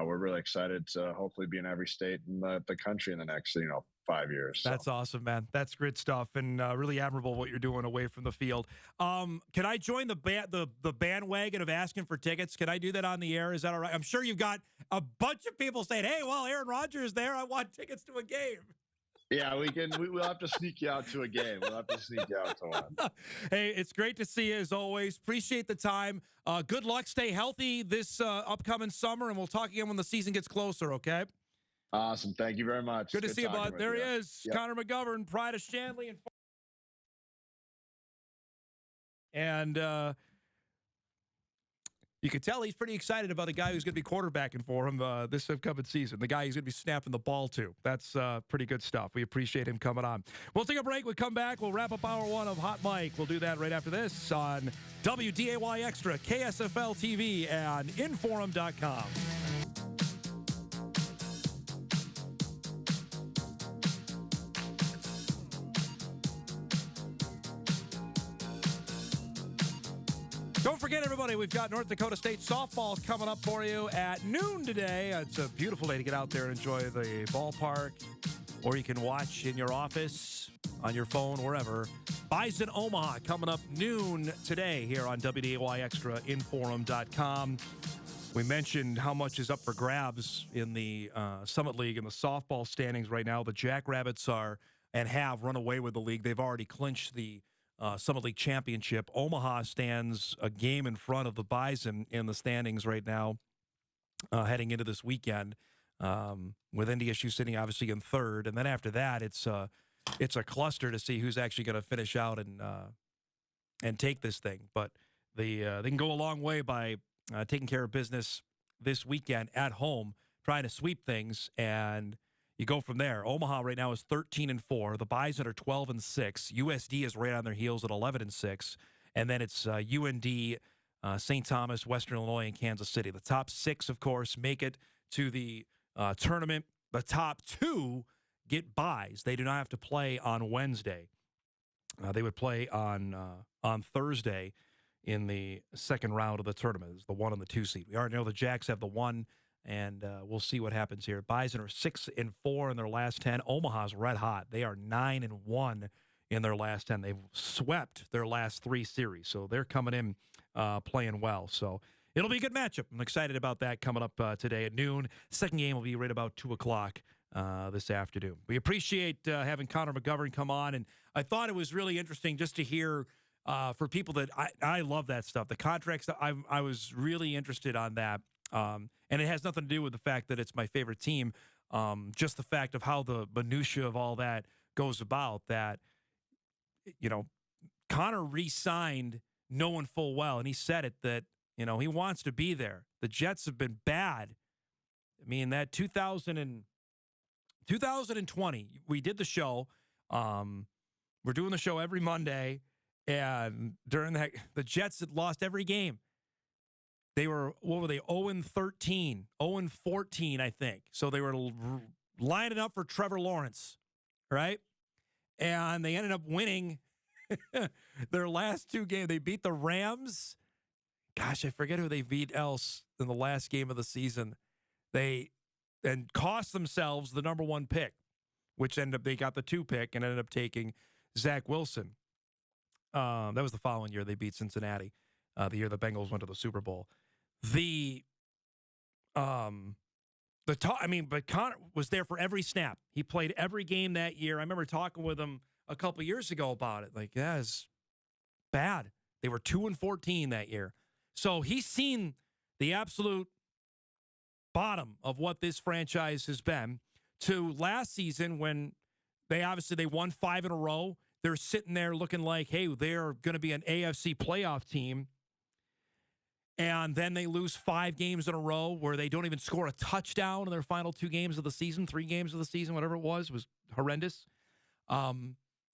we're really excited to hopefully be in every state in the country in the next 5 years. That's awesome, man. That's great stuff, and really admirable what you're doing away from the field. Can I join the bandwagon of asking for tickets? Can I do that on the air? Is that all right? I'm sure you've got a bunch of people saying, "Hey, well, Aaron Rodgers is there. I want tickets to a game." Yeah, we'll have to sneak you out to a game. We'll have to sneak you out to one. Hey, it's great to see you as always. Appreciate the time. Good luck. Stay healthy this upcoming summer, and we'll talk again when the season gets closer, okay? Awesome. Thank you very much. Good to see you, bud. There he is, Yep. Connor McGovern, pride of Shanley. And you can tell he's pretty excited about the guy who's going to be quarterbacking for him this upcoming season, the guy he's going to be snapping the ball to. That's pretty good stuff. We appreciate him coming on. We'll take a break. We'll come back. We'll wrap up hour one of Hot Mic. We'll do that right after this on WDAY Extra, KSFL TV, and InForum.com. Don't forget, everybody, we've got North Dakota State softball coming up for you at noon today. It's a beautiful day to get out there and enjoy the ballpark, or you can watch in your office, on your phone, wherever. Bison Omaha coming up noon today here on WDAY Extra, InForum.com. We mentioned how much is up for grabs in the Summit League and the softball standings right now. The Jackrabbits are and have run away with the league. They've already clinched the Summit League championship. Omaha stands a game in front of the Bison in the standings right now, heading into this weekend, with NDSU sitting obviously in third. And then after that, it's a cluster to see who's actually going to finish out and take this thing. But they can go a long way by taking care of business this weekend at home, trying to sweep things, and you go from there. Omaha right now is 13-4. The Bison are 12-6. USD is right on their heels at 11-6. And then it's UND, St. Thomas, Western Illinois, and Kansas City. The top 6, of course, make it to the tournament. The top 2 get buys. They do not have to play on Wednesday. They would play on Thursday in the second round of the tournament. It's the 1 and the 2 seed. We already know the Jacks have the 1, and we'll see what happens here. Bison are 6-4 in their last 10. Omaha's red hot. They are 9-1 in their last 10. They've swept their last 3 series, so they're coming in playing well. So it'll be a good matchup. I'm excited about that coming up today at noon. Second game will be right about 2 o'clock this afternoon. We appreciate having Connor McGovern come on, and I thought it was really interesting just to hear for people that I love that stuff. The contracts, I was really interested on that, and it has nothing to do with the fact that it's my favorite team, just the fact of how the minutia of all that goes about, that, you know, Connor re-signed knowing full well, and he said it, that, you know, he wants to be there. The Jets have been bad. I mean, that 2020, we did the show. We're doing the show every Monday, and during that, the Jets had lost every game. They were, what were they, 0-13, 0-14, I think. So they were lining up for Trevor Lawrence, right? And they ended up winning their last 2 games. They beat the Rams. Gosh, I forget who they beat else in the last game of the season. They cost themselves the number 1 pick, which ended up, they got the 2 pick and ended up taking Zach Wilson. That was the following year they beat Cincinnati, the year the Bengals went to the Super Bowl. But Connor was there for every snap. He played every game that year. I remember talking with him a couple years ago about it. Like, yeah, it's bad. They were 2-14 that year. So he's seen the absolute bottom of what this franchise has been, to last season when they won 5 in a row. They're sitting there looking like, hey, they're going to be an AFC playoff team. And then they lose 5 games in a row where they don't even score a touchdown in their final 2 games of the season, 3 games of the season, whatever it was horrendous.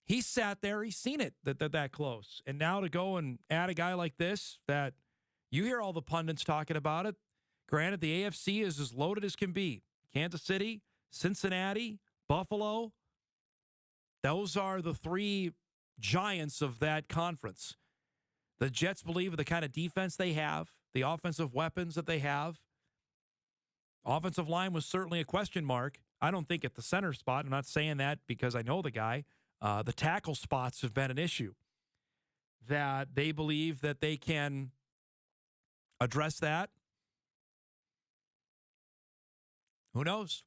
He sat there, he's seen it, that close. And now to go and add a guy like this, that you hear all the pundits talking about it. Granted, the AFC is as loaded as can be. Kansas City, Cincinnati, Buffalo. Those are the 3 giants of that conference. The Jets believe in the kind of defense they have, the offensive weapons that they have. Offensive line was certainly a question mark. I don't think at the center spot. I'm not saying that because I know the guy. The tackle spots have been an issue. That they believe that they can address that. Who knows?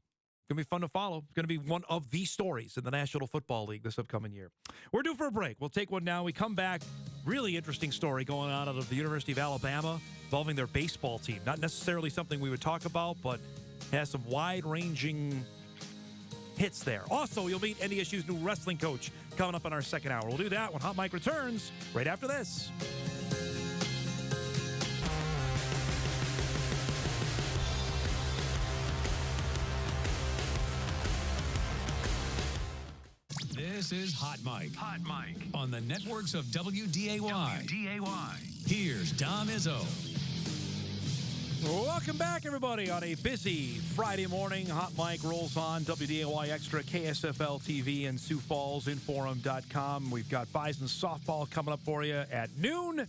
It's going to be fun to follow. It's going to be one of the stories in the National Football League this upcoming year. We're due for a break. We'll take one now. We come back. Really interesting story going on out of the University of Alabama involving their baseball team. Not necessarily something we would talk about, but has some wide-ranging hits there. Also, you'll meet NDSU's new wrestling coach coming up in our second hour. We'll do that when Hot Mike returns right after this. This is Hot Mike. Hot Mike on the networks of WDAY. Here's Dom Izzo. Welcome back, everybody, on a busy Friday morning. Hot Mike rolls on WDAY Extra, KSFL TV, and Sioux Falls, InForum.com. We've got Bison softball coming up for you at noon.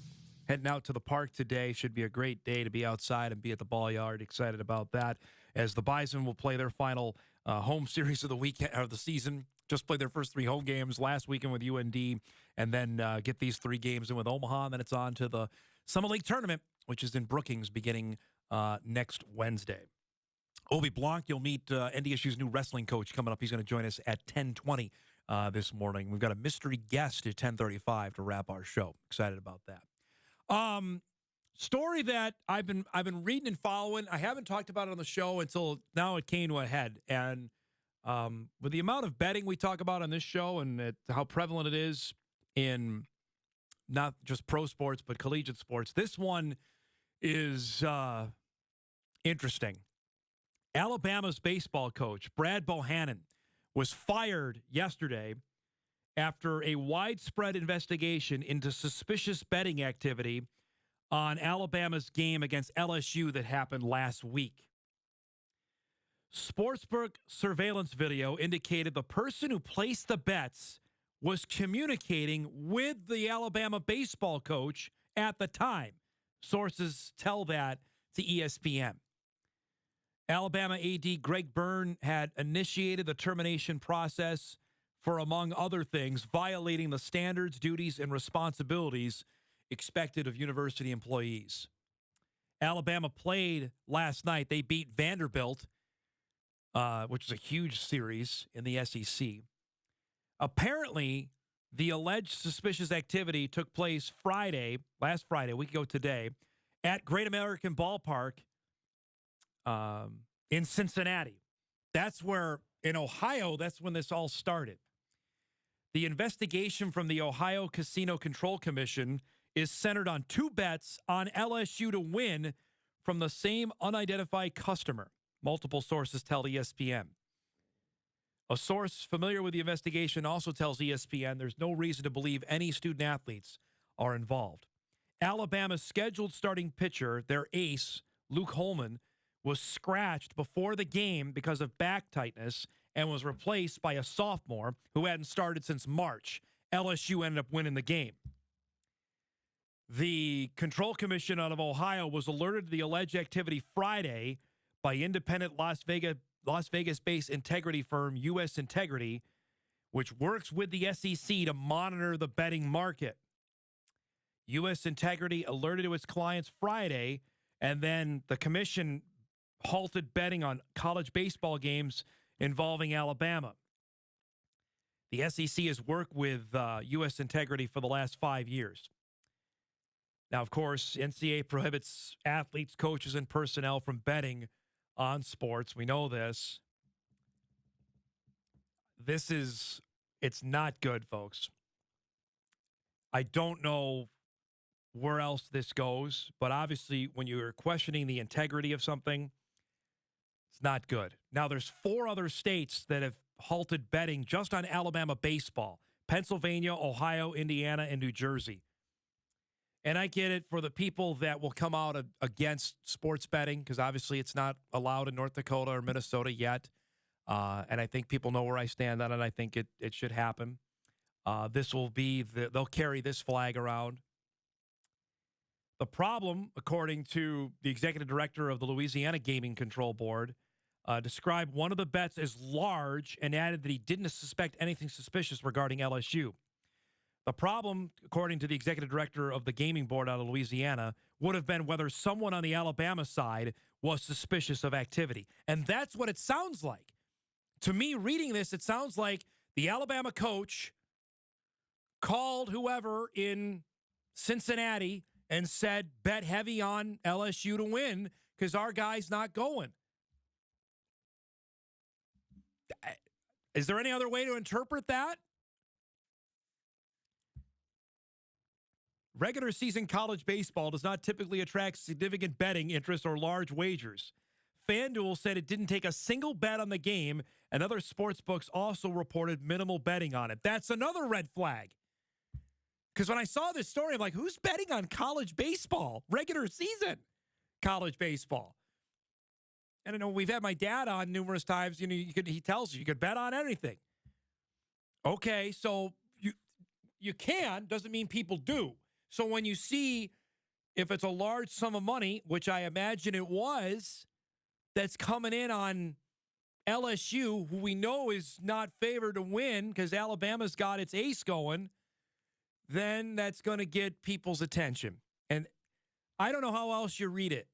Heading out to the park today. Should be a great day to be outside and be at the ball yard. Excited about that, as the Bison will play their final home series of the weekend or the season. Just played their first 3 home games last weekend with UND, and then get these 3 games in with Omaha, and then it's on to the Summer League Tournament, which is in Brookings beginning next Wednesday. Obe Blanc, you'll meet NDSU's new wrestling coach coming up. He's going to join us at 10:20 this morning. We've got a mystery guest at 10:35 to wrap our show. Excited about that. Story that I've been reading and following. I haven't talked about it on the show until now. It came to a head, and with the amount of betting we talk about on this show and how prevalent it is in not just pro sports but collegiate sports, this one is interesting. Alabama's baseball coach, Brad Bohannon, was fired yesterday after a widespread investigation into suspicious betting activity on Alabama's game against LSU that happened last week. Sportsbook surveillance video indicated the person who placed the bets was communicating with the Alabama baseball coach at the time. Sources tell that to ESPN. Alabama AD Greg Byrne had initiated the termination process for, among other things, violating the standards, duties, and responsibilities expected of university employees. Alabama played last night. They beat Vanderbilt, which is a huge series in the SEC. Apparently, the alleged suspicious activity took place last Friday, a week ago today, at Great American Ballpark in Cincinnati. That's where, in Ohio, that's when this all started. The investigation from the Ohio Casino Control Commission is centered on 2 bets on LSU to win from the same unidentified customer, multiple sources tell ESPN. A source familiar with the investigation also tells ESPN there's no reason to believe any student-athletes are involved. Alabama's scheduled starting pitcher, their ace, Luke Holman, was scratched before the game because of back tightness and was replaced by a sophomore who hadn't started since March. LSU ended up winning the game. The Control Commission out of Ohio was alerted to the alleged activity Friday by independent Las Vegas-based integrity firm U.S. Integrity, which works with the SEC to monitor the betting market. U.S. Integrity alerted to its clients Friday, and then the commission halted betting on college baseball games involving Alabama. The SEC has worked with U.S. Integrity for the last 5 years. Now, of course, NCAA prohibits athletes, coaches, and personnel from betting on sports. We know this. It's not good, folks. I don't know where else this goes, but obviously when you're questioning the integrity of something, it's not good. Now, there's 4 other states that have halted betting just on Alabama baseball: Pennsylvania, Ohio, Indiana, and New Jersey. And I get it for the people that will come out against sports betting, because obviously it's not allowed in North Dakota or Minnesota yet. And I think people know where I stand on it. I think it should happen. This will be, they'll carry this flag around. The problem, according to the executive director of the Louisiana Gaming Control Board, described one of the bets as large and added that he didn't suspect anything suspicious regarding LSU. The problem, according to the executive director of the gaming board out of Louisiana, would have been whether someone on the Alabama side was suspicious of activity. And that's what it sounds like. To me, reading this, it sounds like the Alabama coach called whoever in Cincinnati and said, bet heavy on LSU to win because our guy's not going. Is there any other way to interpret that? Regular season college baseball does not typically attract significant betting interest or large wagers. FanDuel said it didn't take a single bet on the game, and other sports books also reported minimal betting on it. That's another red flag. Because when I saw this story, I'm like, who's betting on college baseball? Regular season college baseball. And I know we've had my dad on numerous times. You know, he tells you could bet on anything. Okay, so you can, doesn't mean people do. So when you see if it's a large sum of money, which I imagine it was, that's coming in on LSU, who we know is not favored to win because Alabama's got its ace going, then that's going to get people's attention. And I don't know how else you read it.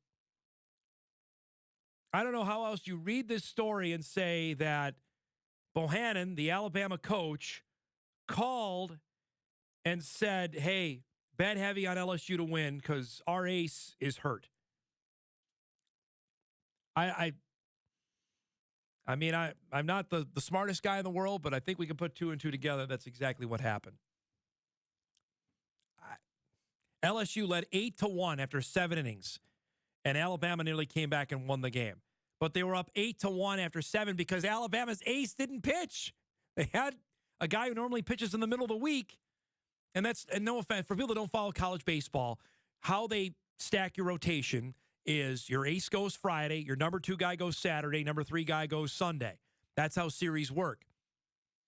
I don't know how else you read this story and say that Bohannon, the Alabama coach, called and said, hey, bet heavy on LSU to win because our ace is hurt. I mean, I'm not the smartest guy in the world, but I think we can put 2 and 2 together. That's exactly what happened. LSU led 8-1 after 7 innings, and Alabama nearly came back and won the game. But they were up 8-1 after 7 because Alabama's ace didn't pitch. They had a guy who normally pitches in the middle of the week. And no offense, for people that don't follow college baseball, how they stack your rotation is your ace goes Friday, your number 2 guy goes Saturday, number 3 guy goes Sunday. That's how series work.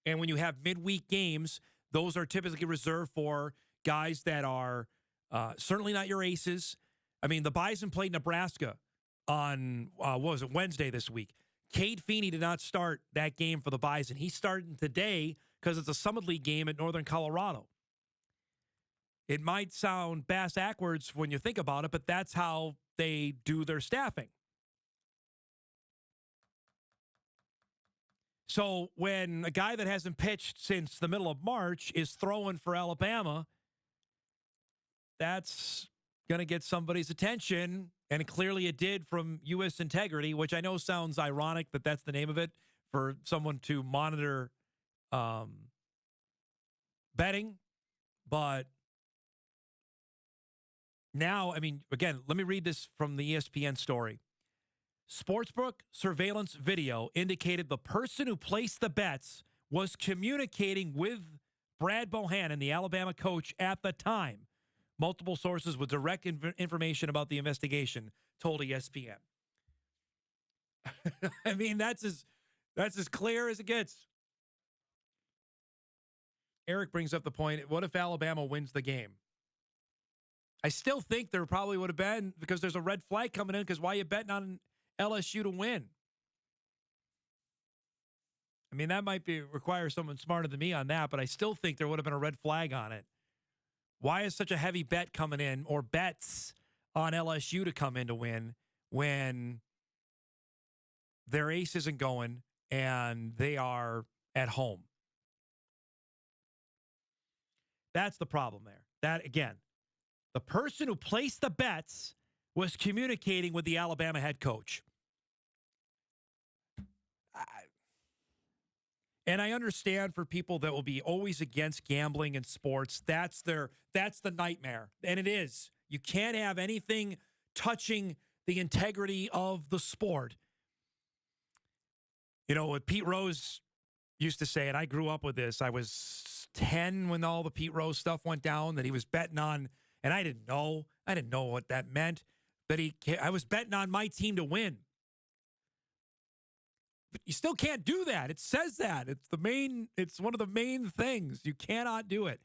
And when you have midweek games, those are typically reserved for guys that are certainly not your aces. I mean, the Bison played Nebraska on, Wednesday this week. Cade Feeney did not start that game for the Bison. He's starting today because it's a Summit League game at Northern Colorado. It might sound bass-backwards when you think about it, but that's how they do their staffing. So when a guy that hasn't pitched since the middle of March is throwing for Alabama, that's going to get somebody's attention, and clearly it did from U.S. Integrity, which I know sounds ironic that that's the name of it, for someone to monitor betting. But now, I mean, again, let me read this from the ESPN story. Sportsbook surveillance video indicated the person who placed the bets was communicating with Brad Bohannon, the Alabama coach, at the time. Multiple sources with direct information about the investigation told ESPN. I mean, that's as clear as it gets. Eric brings up the point, what if Alabama wins the game? I still think there probably would have been, because there's a red flag coming in, because why are you betting on LSU to win? I mean, that might require someone smarter than me on that, but I still think there would have been a red flag on it. Why is such a heavy bet coming in, or bets on LSU to come in to win, when their ace isn't going and they are at home? That's the problem there. That, again, the person who placed the bets was communicating with the Alabama head coach. And I understand for people that will be always against gambling in sports, that's the nightmare. And it is. You can't have anything touching the integrity of the sport. You know, what Pete Rose used to say, and I grew up with this, I was 10 when all the Pete Rose stuff went down, that he was betting on, and I didn't know what that meant, but I was betting on my team to win. But you still can't do that. It says that. It's one of the main things. You cannot do it.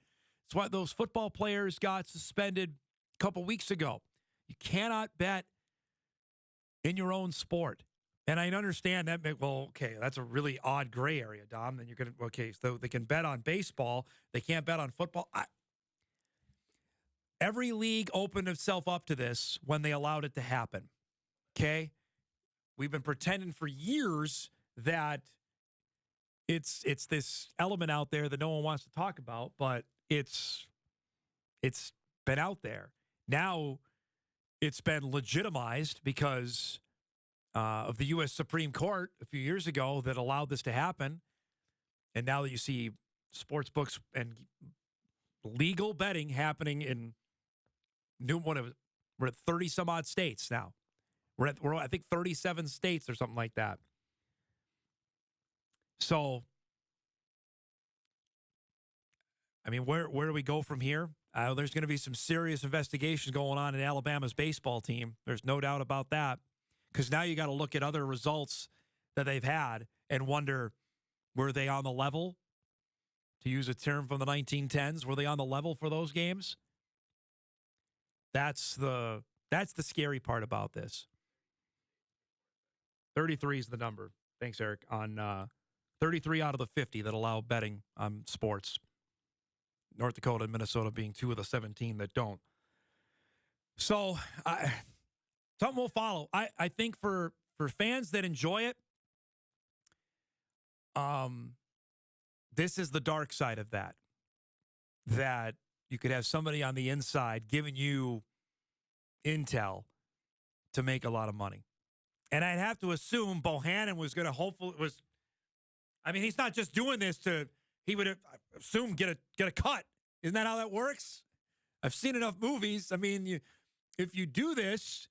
It's why those football players got suspended a couple weeks ago. You cannot bet in your own sport. And I understand that, well, okay, that's a really odd gray area, Dom. Then you're going to, okay, so they can bet on baseball. They can't bet on football. Every league opened itself up to this when they allowed it to happen, okay? We've been pretending for years that it's this element out there that no one wants to talk about, but it's been out there. Now it's been legitimized because of the U.S. Supreme Court a few years ago that allowed this to happen. And now that you see sports books and legal betting happening in we're at 30 some odd states now. We're I think 37 states or something like that. So, I mean, where do we go from here? There's going to be some serious investigations going on in Alabama's baseball team. There's no doubt about that. Because now you got to look at other results that they've had and wonder, were they on the level? To use a term from the 1910s, were they on the level for those games? That's the scary part about this. 33 is the number. Thanks, Eric. On 33 out of the 50 that allow betting on sports. North Dakota and Minnesota being 2 of the 17 that don't. So, something will follow. I think for fans that enjoy it, this is the dark side of that. That you could have somebody on the inside giving you intel to make a lot of money. And I'd have to assume Bohannon was going to he's not just doing this he would assume get a cut. Isn't that how that works? I've seen enough movies. I mean, if you do this,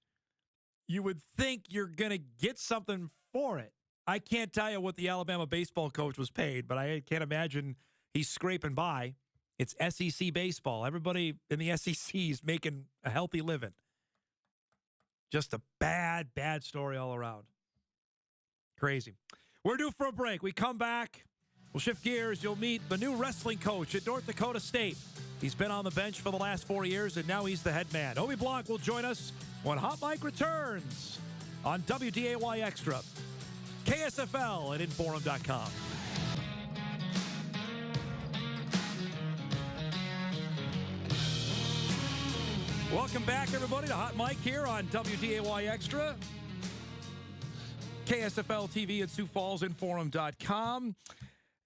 you would think you're going to get something for it. I can't tell you what the Alabama baseball coach was paid, but I can't imagine he's scraping by. It's SEC baseball. Everybody in the SEC is making a healthy living. Just a bad, bad story all around. Crazy. We're due for a break. We come back. We'll shift gears. You'll meet the new wrestling coach at North Dakota State. He's been on the bench for the last 4 years, and now he's the head man. Obe Blanc will join us when Hot Mike returns on WDAY Extra, KSFL, and InForum.com. Welcome back, everybody, to Hot Mike here on WDAY Extra, KSFL TV at Sioux Falls, InForum.com.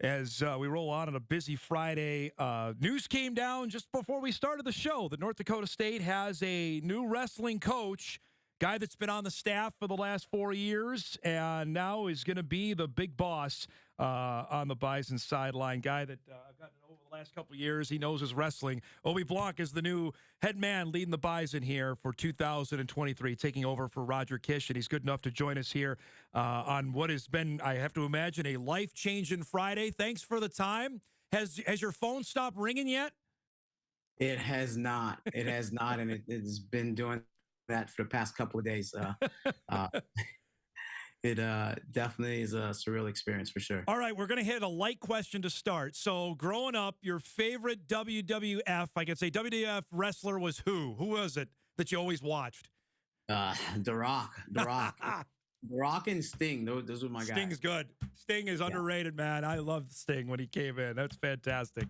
As we roll on a busy Friday, news came down just before we started the show that North Dakota State has a new wrestling coach, guy that's been on the staff for the last 4 years, and now is going to be the big boss on the Bison sideline. Guy that I've gotten over the last couple of years. He knows his wrestling. Obe Blanc is the new head man leading the Bison here for 2023, taking over for Roger Kish, and he's good enough to join us here on what has been, I have to imagine, a life-changing Friday. Thanks for the time. Has your phone stopped ringing yet? It has not. It has not, and it's been doing that for the past couple of days. It definitely is a surreal experience for sure. All right, we're going to hit a light question to start. So growing up, your favorite WWF, I could say WWF wrestler was who? Who was it that you always watched? The Rock. The Rock and Sting. Those were my guys. Sting's good. Sting is underrated, man. I loved Sting when he came in. That's fantastic.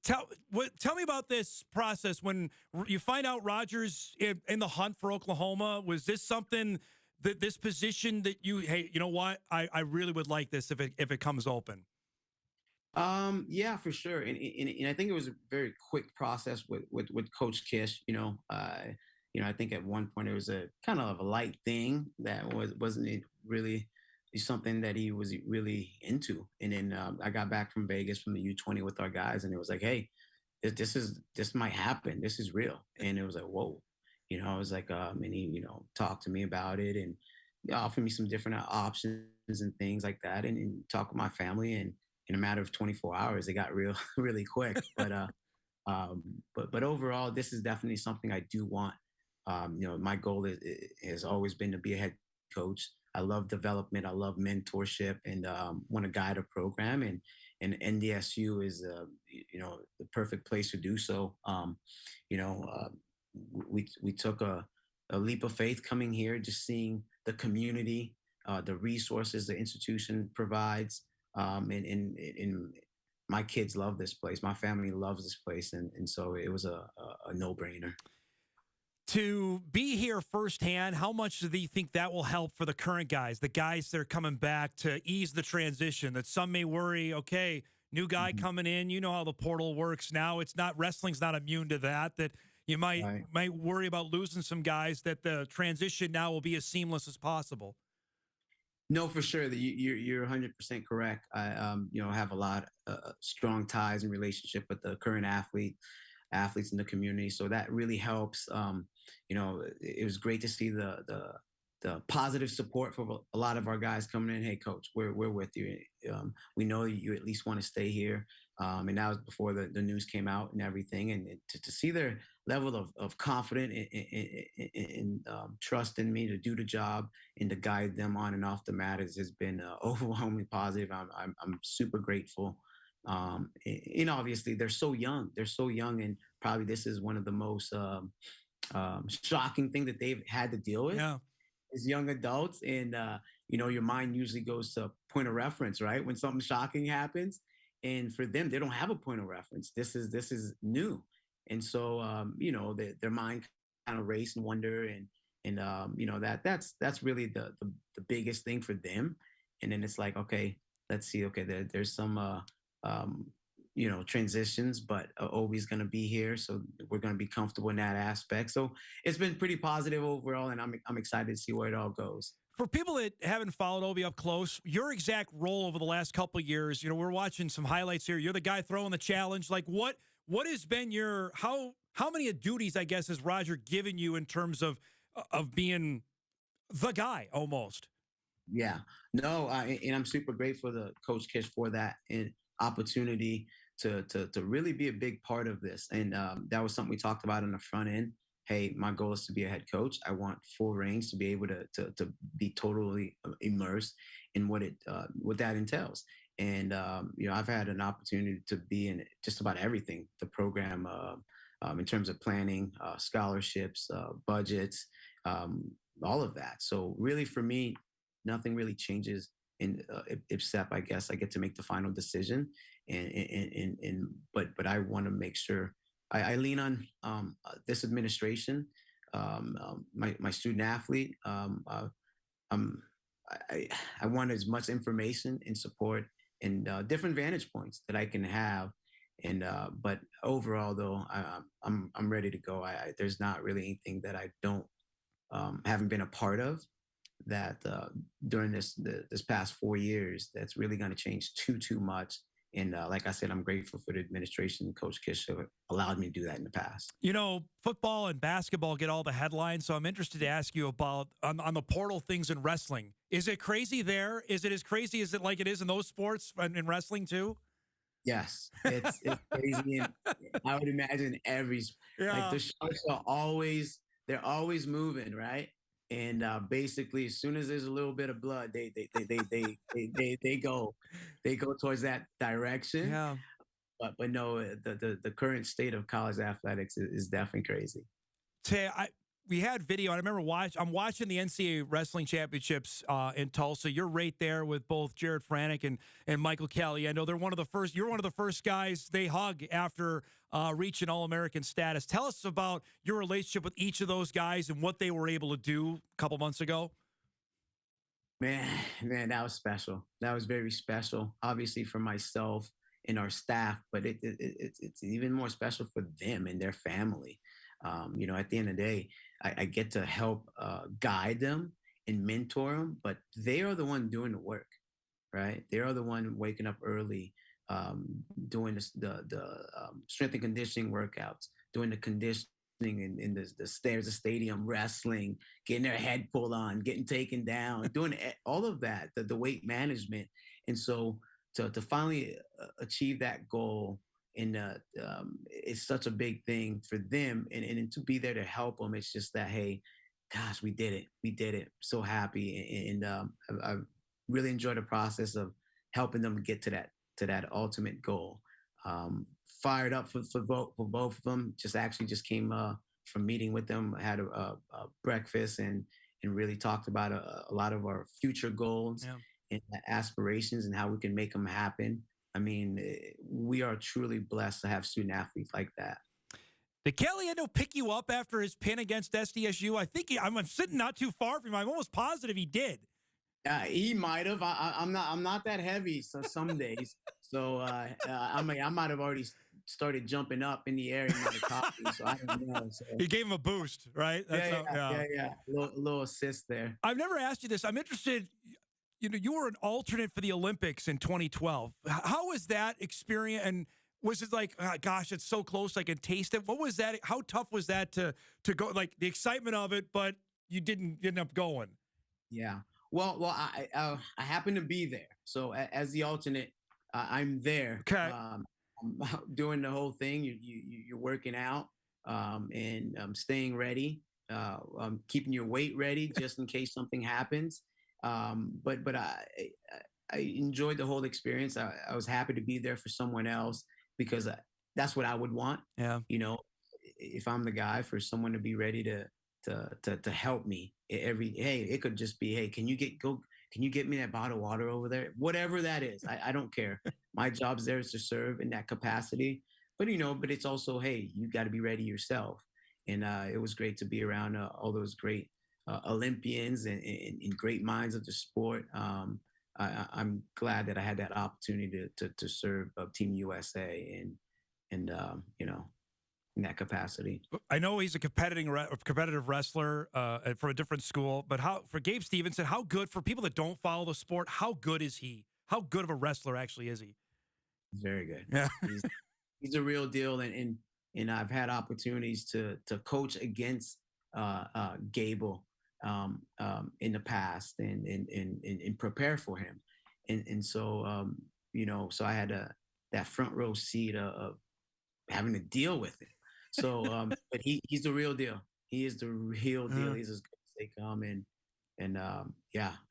Tell me about this process when you find out Rodgers in the hunt for Oklahoma. Was this something that this position that hey, you know what? I really would like this if it comes open. Yeah, for sure. And I think it was a very quick process with Coach Kish. I think at one point it was a kind of a light thing that wasn't really something that he was really into. And then I got back from Vegas from the U20 with our guys, and it was like, hey, this might happen. This is real. And it was like, whoa. I was like, and he, talked to me about it and offered me some different options and things like that, and talked with my family. And in a matter of 24 hours, it got real, really quick. But overall, this is definitely something I do want. My goal has always been to be a head coach. I love development. I love mentorship, and want to guide a program. And NDSU is, the perfect place to do so. We took a leap of faith coming here, just seeing the community, the resources the institution provides, and my kids love this place. My family loves this place, and so it was a no-brainer. To be here firsthand, how much do you think that will help for the current guys, the guys that are coming back, to ease the transition? That some may worry, okay, new guy coming in, you know how the portal works now. Wrestling's not immune to that. That you might worry about losing some guys, that the transition now will be as seamless as possible. No, for sure. You're 100% correct. I have a lot of strong ties and relationship with the current athletes in the community, so that really helps. It was great to see the positive support for a lot of our guys coming in. Hey, coach, we're with you. We know you at least want to stay here. And that was before the news came out and everything. And to see their level of confidence and trust in me to do the job and to guide them on and off the mat has been overwhelmingly positive. I'm super grateful. And obviously they're so young. And probably this is one of the most shocking thing that they've had to deal with. Yeah. As young adults, and your mind usually goes to point of reference, right? When something shocking happens, and for them, they don't have a point of reference. This is new, and so their mind kind of race and wonder, and that's really the biggest thing for them. And then it's like, okay, let's see, okay, there's some transitions, but Obe's going to be here, so we're going to be comfortable in that aspect. So it's been pretty positive overall, and I'm excited to see where it all goes. For people that haven't followed Obe up close, your exact role over the last couple of years, we're watching some highlights here. You're the guy throwing the challenge. Like, what has been your how many duties, I guess, has Roger given you in terms of being the guy almost? Yeah, no, and I'm super grateful to Coach Kish for that opportunity to really be a big part of this. And that was something we talked about on the front end. hey, my goal is to be a head coach. I want full reins to be able to be totally immersed in what that entails. And I've had an opportunity to be in just about everything. The program, in terms of planning, scholarships, budgets, all of that. So really, for me, nothing really changes. Except I guess I get to make the final decision, but I want to make sure I lean on this administration, my student athlete. I want as much information and support and different vantage points that I can have. And but overall, though, I'm ready to go. There's not really anything that I don't haven't been a part of that during this past 4 years that's really going to change too much. And like I said, I'm grateful for the administration, Coach Kish, who allowed me to do that in the past. Football and basketball get all the headlines, so I'm interested to ask you about on the portal things in wrestling. Is it crazy there? Is it as crazy as it is in those sports and in wrestling too? Yes, it's crazy. And I would imagine like the sharks are always moving, right? And basically, as soon as there's a little bit of blood, they go towards that direction. Yeah. But no, the current state of college athletics is definitely crazy. We had video. I remember I'm watching the NCAA Wrestling Championships in Tulsa. You're right there with both Jared Franick and Michael Kelly. I know you're one of the first guys they hug after reaching All-American status. Tell us about your relationship with each of those guys and what they were able to do a couple months ago. Man, that was special. That was very special, obviously for myself and our staff, but it's even more special for them and their family. At the end of the day, I get to help guide them and mentor them, but they are the one doing the work, right? They are the one waking up early, doing the strength and conditioning workouts, doing the conditioning in the stairs of stadium, wrestling, getting their head pulled on, getting taken down, doing all of that, the weight management. And so to finally achieve that goal, and it's such a big thing for them, and to be there to help them. It's just that, hey, gosh, we did it. So happy, and I really enjoyed the process of helping them get to that ultimate goal. Fired up for both of them. Just came from meeting with them. Had a breakfast and really talked about a lot of our future goals and aspirations and how we can make them happen. I mean, we are truly blessed to have student athletes like that. Did Kelly Endo pick you up after his pin against SDSU? I think I'm sitting not too far from him. I'm almost positive he did. He might have. I'm not that heavy, so some days. So I might have already started jumping up in the air in my coffee. So I don't know. So. He gave him a boost, right? Yeah. A little assist there. I've never asked you this. I'm interested. You were an alternate for the Olympics in 2012. How was that experience? And was it like, oh, gosh, it's so close, I can taste it? What was that? How tough was that to go? Like the excitement of it, but you didn't end up going. Yeah. Well, I happen to be there. So as the alternate, I'm there. Okay. I'm doing the whole thing. You're working out and staying ready, keeping your weight ready just in case something happens. But I enjoyed the whole experience. I was happy to be there for someone else because that's what I would want. Yeah. If I'm the guy, for someone to be ready to help me it could just be, hey, can you get me that bottle of water over there? Whatever that is, I don't care. My job's there is to serve in that capacity, but it's also, hey, you got to be ready yourself. And it was great to be around all those great Olympians and great minds of the sport. I'm glad that I had that opportunity to serve Team USA and in that capacity. I know he's a competitive wrestler from a different school, but for Gabe Stevenson, how good, for people that don't follow the sport, how good is he? How good of a wrestler actually is he? Very good. Yeah. He's a real deal, and I've had opportunities to coach against Gable in the past and prepare for him. And so, so I had that front row seat of having to deal with it. So, but he's the real deal. He is the real deal. He's as good as they come, and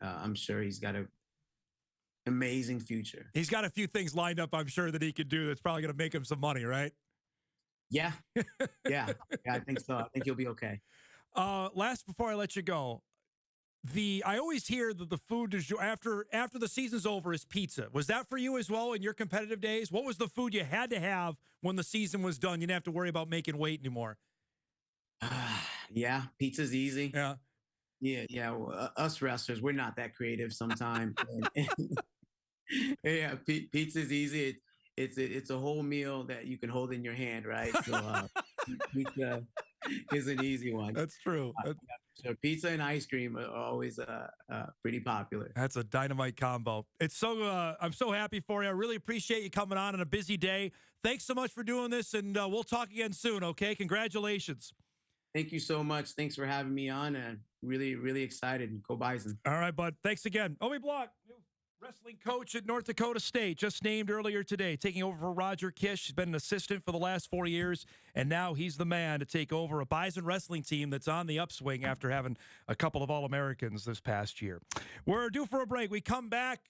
I'm sure he's got an amazing future. He's got a few things lined up, I'm sure, that he could do that's probably going to make him some money, right? Yeah, yeah, I think so. I think he'll be okay. Last, before I let you go, I always hear that the food du jour after the season's over is pizza. Was that for you as well in your competitive days? What was the food you had to have when the season was done? You didn't have to worry about making weight anymore. Yeah, pizza's easy. Yeah. Yeah. Well, us wrestlers, we're not that creative sometimes. Yeah, pizza's easy. It's a whole meal that you can hold in your hand, right? So pizza is an easy one. That's true. So pizza and ice cream are always pretty popular. That's a dynamite combo. It's so I'm so happy for you. I really appreciate you coming on a busy day. Thanks so much for doing this, and we'll talk again soon. Okay, congratulations. Thank you so much. Thanks for having me on, and really, really excited. Go Bison. All right, bud. Thanks again. Obe Blanc, new wrestling coach at North Dakota State, just named earlier today, taking over for Roger Kish. He's been an assistant for the last 4 years, and now he's the man to take over a Bison wrestling team that's on the upswing after having a couple of All-Americans this past year. We're due for a break. We come back,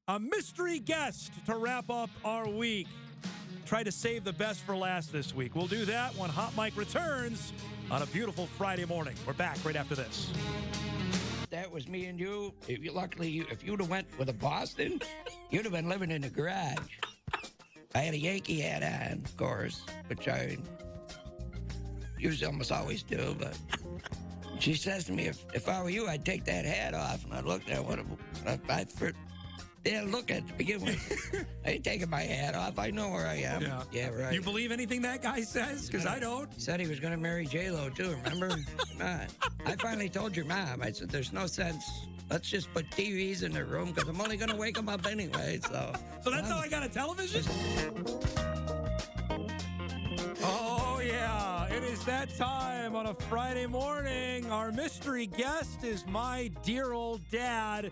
a mystery guest to wrap up our week. Try to save the best for last this week. We'll do that when Hot Mike returns on a beautiful Friday morning. We're back right after this. That was me and you. If you'd have went with a Boston, you'd have been living in the garage. I had a Yankee hat on, of course, which I usually almost always do, but she says to me, if I were you, I'd take that hat off. And I looked at what look at to begin with. I ain't taking my hat off. I know where I am. Yeah, right. You believe anything that guy says? Because I don't. He said he was going to marry J-Lo, too, remember? I finally told your mom. I said, there's no sense. Let's just put TVs in the room because I'm only going to wake them up anyway. So that's how I got a television? Oh, yeah. It is that time on a Friday morning. Our mystery guest is my dear old dad.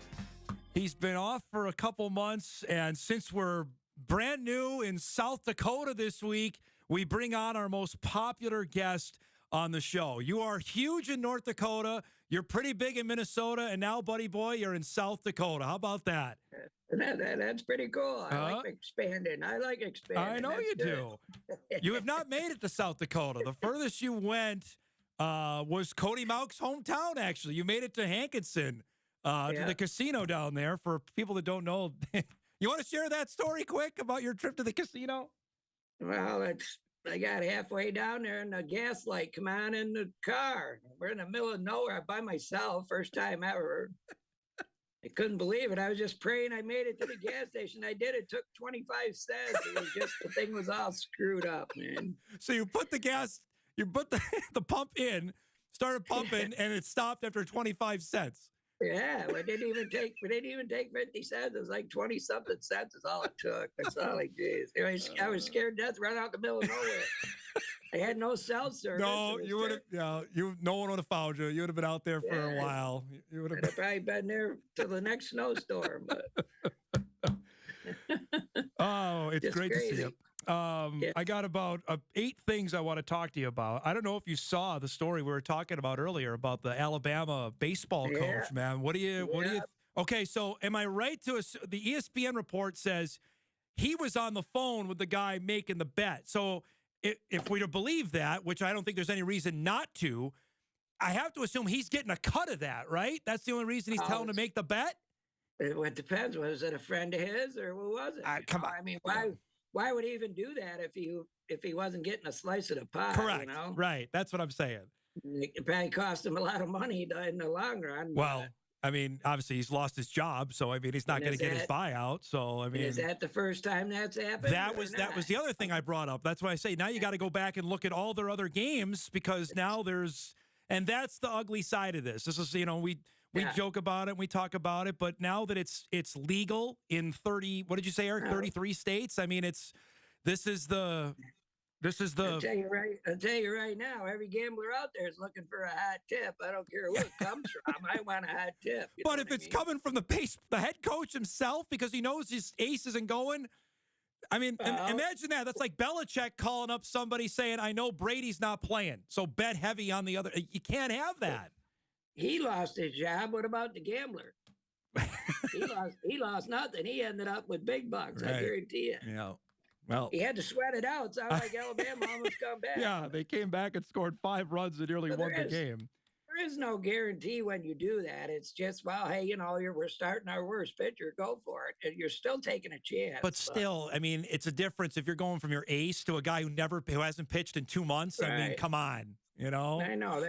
He's been off for a couple months, and since we're brand new in South Dakota this week, we bring on our most popular guest on the show. You are huge in North Dakota. You're pretty big in Minnesota, and now, buddy boy, you're in South Dakota. How about that? That's pretty cool. I like expanding. I know you do. You have not made it to South Dakota. The furthest you went was Cody Mauch's hometown, actually. You made it to Hankinson. To the casino down there. For people that don't know, you want to share that story quick about your trip to the casino? Well, I got halfway down there and the gas light come on in the car. We're in the middle of nowhere by myself, first time ever. I couldn't believe it. I was just praying I made it to the gas station. I did. It took 25 cents. It was just, the thing was all screwed up, man. So you put the the pump in, started pumping, and it stopped after 25 cents. Yeah, we didn't even take 50 cents. It was like 20-something cents is all it took. That's all I did. I was scared to death, run out the middle of nowhere. I had no cell service. No, you would have. No one would have found you. You would have been out there for a while. You would have probably been there till the next snowstorm. But oh, it's just great crazy. to see you. I got about 8 things I want to talk to you about. I don't know if you saw the story we were talking about earlier about the Alabama baseball coach, man. What do you? Okay, so am I right to the ESPN report says he was on the phone with the guy making the bet. So if we to believe that, which I don't think there's any reason not to, I have to assume he's getting a cut of that, right? That's the only reason he's telling him to make the bet? It depends. Was it a friend of his or who was it? Come on. I mean, why would he even do that if he wasn't getting a slice of the pie? Correct. You know? Right. That's what I'm saying. It probably cost him a lot of money in the long run. Well, I mean, obviously he's lost his job, so I mean he's not going to get his buyout. So I mean, is that the first time that's happened? That was the other thing I brought up. That's why I say now you got to go back and look at all their other games because now and that's the ugly side of this. This is we joke about it, we talk about it, but now that it's legal in 30, what did you say, Eric? 33 states. I mean, this is the. I'll tell you right now, every gambler out there is looking for a hot tip. I don't care who it comes from. I want a hot tip. But if it's coming from the head coach himself because he knows his ace isn't going, I mean, imagine that. That's like Belichick calling up somebody saying, I know Brady's not playing, so bet heavy on the other. You can't have that. He lost his job. What about the gambler? he lost nothing. He ended up with big bucks. Right. I guarantee you. Yeah. Well, he had to sweat it out. It's not like Alabama almost come back. Yeah, they came back and scored 5 runs and nearly won the game. There is no guarantee when you do that. It's just, well, hey, we're starting our worst pitcher. Go for it. And you're still taking a chance. But still, I mean, it's a difference if you're going from your ace to a guy who hasn't pitched in 2 months. Right. I mean, come on, I know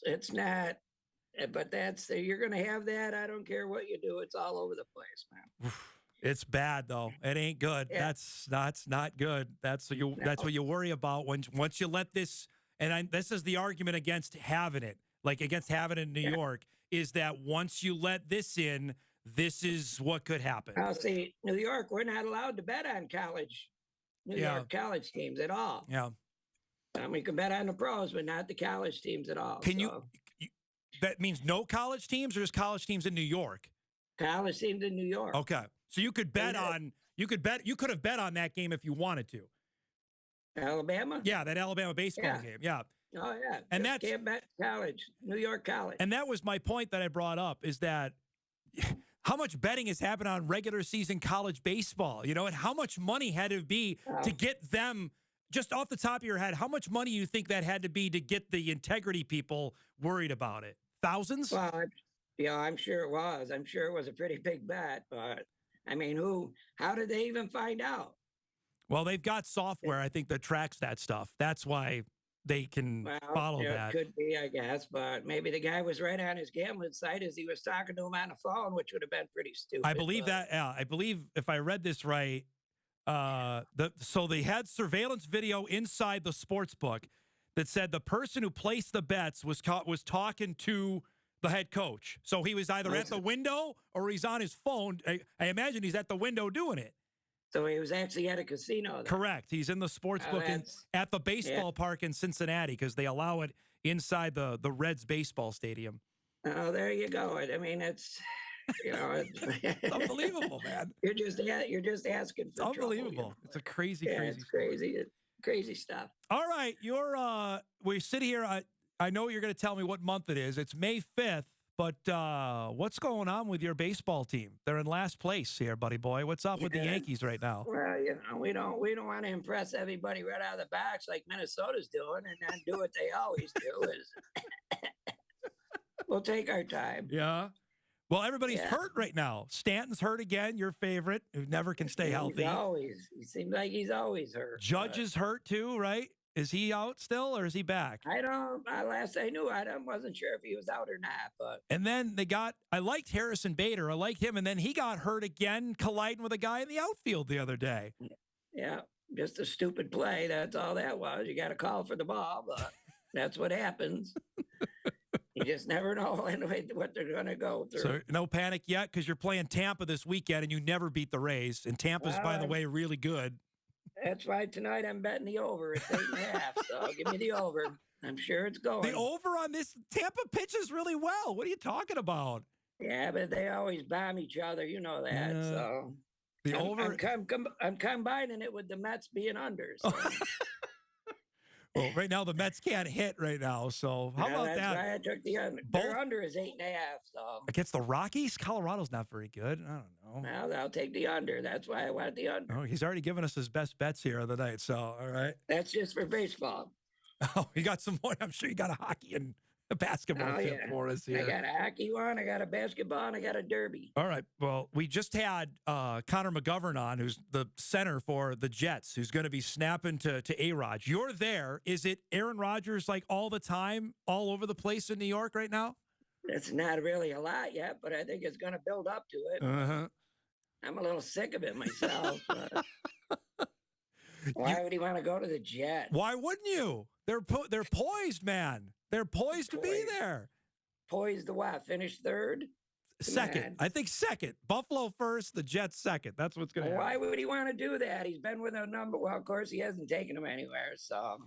it's not, but you're going to have that. I don't care what you do. It's all over the place, man. It's bad though. It ain't good. Yeah. That's not good. That's what you worry about once you let this. And this is the argument against having it. Like against having it in New York, is that once you let this in, this is what could happen. I'll see, New York, we're not allowed to bet on New York college teams at all. Yeah. We can bet on the pros, but not the college teams at all. Can you? That means no college teams, or just college teams in New York? College teams in New York. Okay, so you could bet on. You could have bet on that game if you wanted to. Alabama. Yeah, that Alabama baseball game. Yeah. Oh yeah, and that's can't bet college, New York college. And that was my point that I brought up, is that how much betting has happened on regular season college baseball, and how much money had to be to get them, just off the top of your head, how much money you think that had to be to get the integrity people worried about it? Thousands? Well, I'm sure it was. I'm sure it was a pretty big bet, but I mean, how did they even find out? Well, they've got software, I think, that tracks that stuff. That's why they can follow that. Could be, I guess, but maybe the guy was right on his gambling site as he was talking to him on the phone, which would have been pretty stupid. I believe that. Yeah, I believe if I read this right, so they had surveillance video inside the sports book that said the person who placed the bets was talking to the head coach. So he was either at the window or he's on his phone. I imagine he's at the window doing it. So he was actually at a casino then. Correct. He's in the sports book at the baseball park in Cincinnati, because they allow it inside the Reds baseball stadium. Oh, there you go. I mean, it's it's unbelievable, man. You're just asking for unbelievable. Trouble, It's a crazy, it's crazy stuff. All right, we sit here. I know you're going to tell me what month it is. It's May 5th. But what's going on with your baseball team? They're in last place here, buddy boy. What's up with the Yankees right now? Well, we don't want to impress everybody right out of the box like Minnesota's doing, and then do what they always do. Is we'll take our time. Yeah. Well, everybody's hurt right now. Stanton's hurt again. Your favorite, who never can stay healthy. He seems like he's always hurt. Judge is hurt too, right? Is he out still, or is he back? Last I knew, I wasn't sure if he was out or not. But and then I liked Harrison Bader. I liked him, and then he got hurt again, colliding with a guy in the outfield the other day. Yeah, just a stupid play. That's all that was. You got to call for the ball, but that's what happens. You just never know what they're going to go through. So no panic yet, because you're playing Tampa this weekend, and you never beat the Rays. And Tampa's, by the way, really good. That's why tonight I'm betting the over at 8.5. So give me the over. I'm sure it's going. The over on this Tampa pitches really well. What are you talking about? Yeah, but they always bomb each other. You know that. So the over. I'm combining it with the Mets being under. So. Well, right now the Mets can't hit right now. So how about that? That's why I took the under. Their under is 8.5. So against the Rockies, Colorado's not very good. I don't know. Well, I'll take the under. That's why I want the under. Oh, he's already given us his best bets here of the night. So all right. That's just for baseball. Oh, you got some more. I'm sure you got a hockey and a basketball for us here. I got a hockey one, I got a basketball, and I got a derby. All right. Well, we just had Connor McGovern on, who's the center for the Jets, who's going to be snapping to A-Rod. You're there. Is it Aaron Rodgers like all the time, all over the place in New York right now? It's not really a lot yet, but I think it's going to build up to it. I'm a little sick of it myself. Why would he want to go to the Jets? Why wouldn't you? They're poised, man. They're poised to be there. Poised to what? Finish third? Second. I think second. Buffalo first, the Jets second. That's what's going to happen. Why would he want to do that? He's been with a number. Well, of course, he hasn't taken him anywhere. So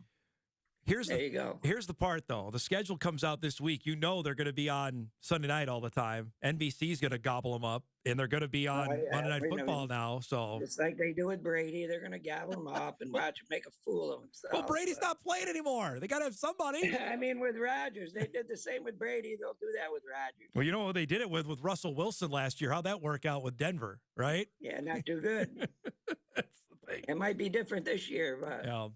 There you go. Here's the part, though. The schedule comes out this week. You know they're going to be on Sunday night all the time. NBC's going to gobble them up, and they're going to be on Monday Night Football now. So Just like they do with Brady, they're going to gobble him up and watch him make a fool of himself. well, Brady's not playing anymore. They got to have somebody. I mean, with Rodgers, they did the same with Brady. They'll do that with Rodgers. Well, you know what they did it with Russell Wilson last year. How'd that work out with Denver, right? Yeah, not too good. That's the thing. It might be different this year, but Yeah.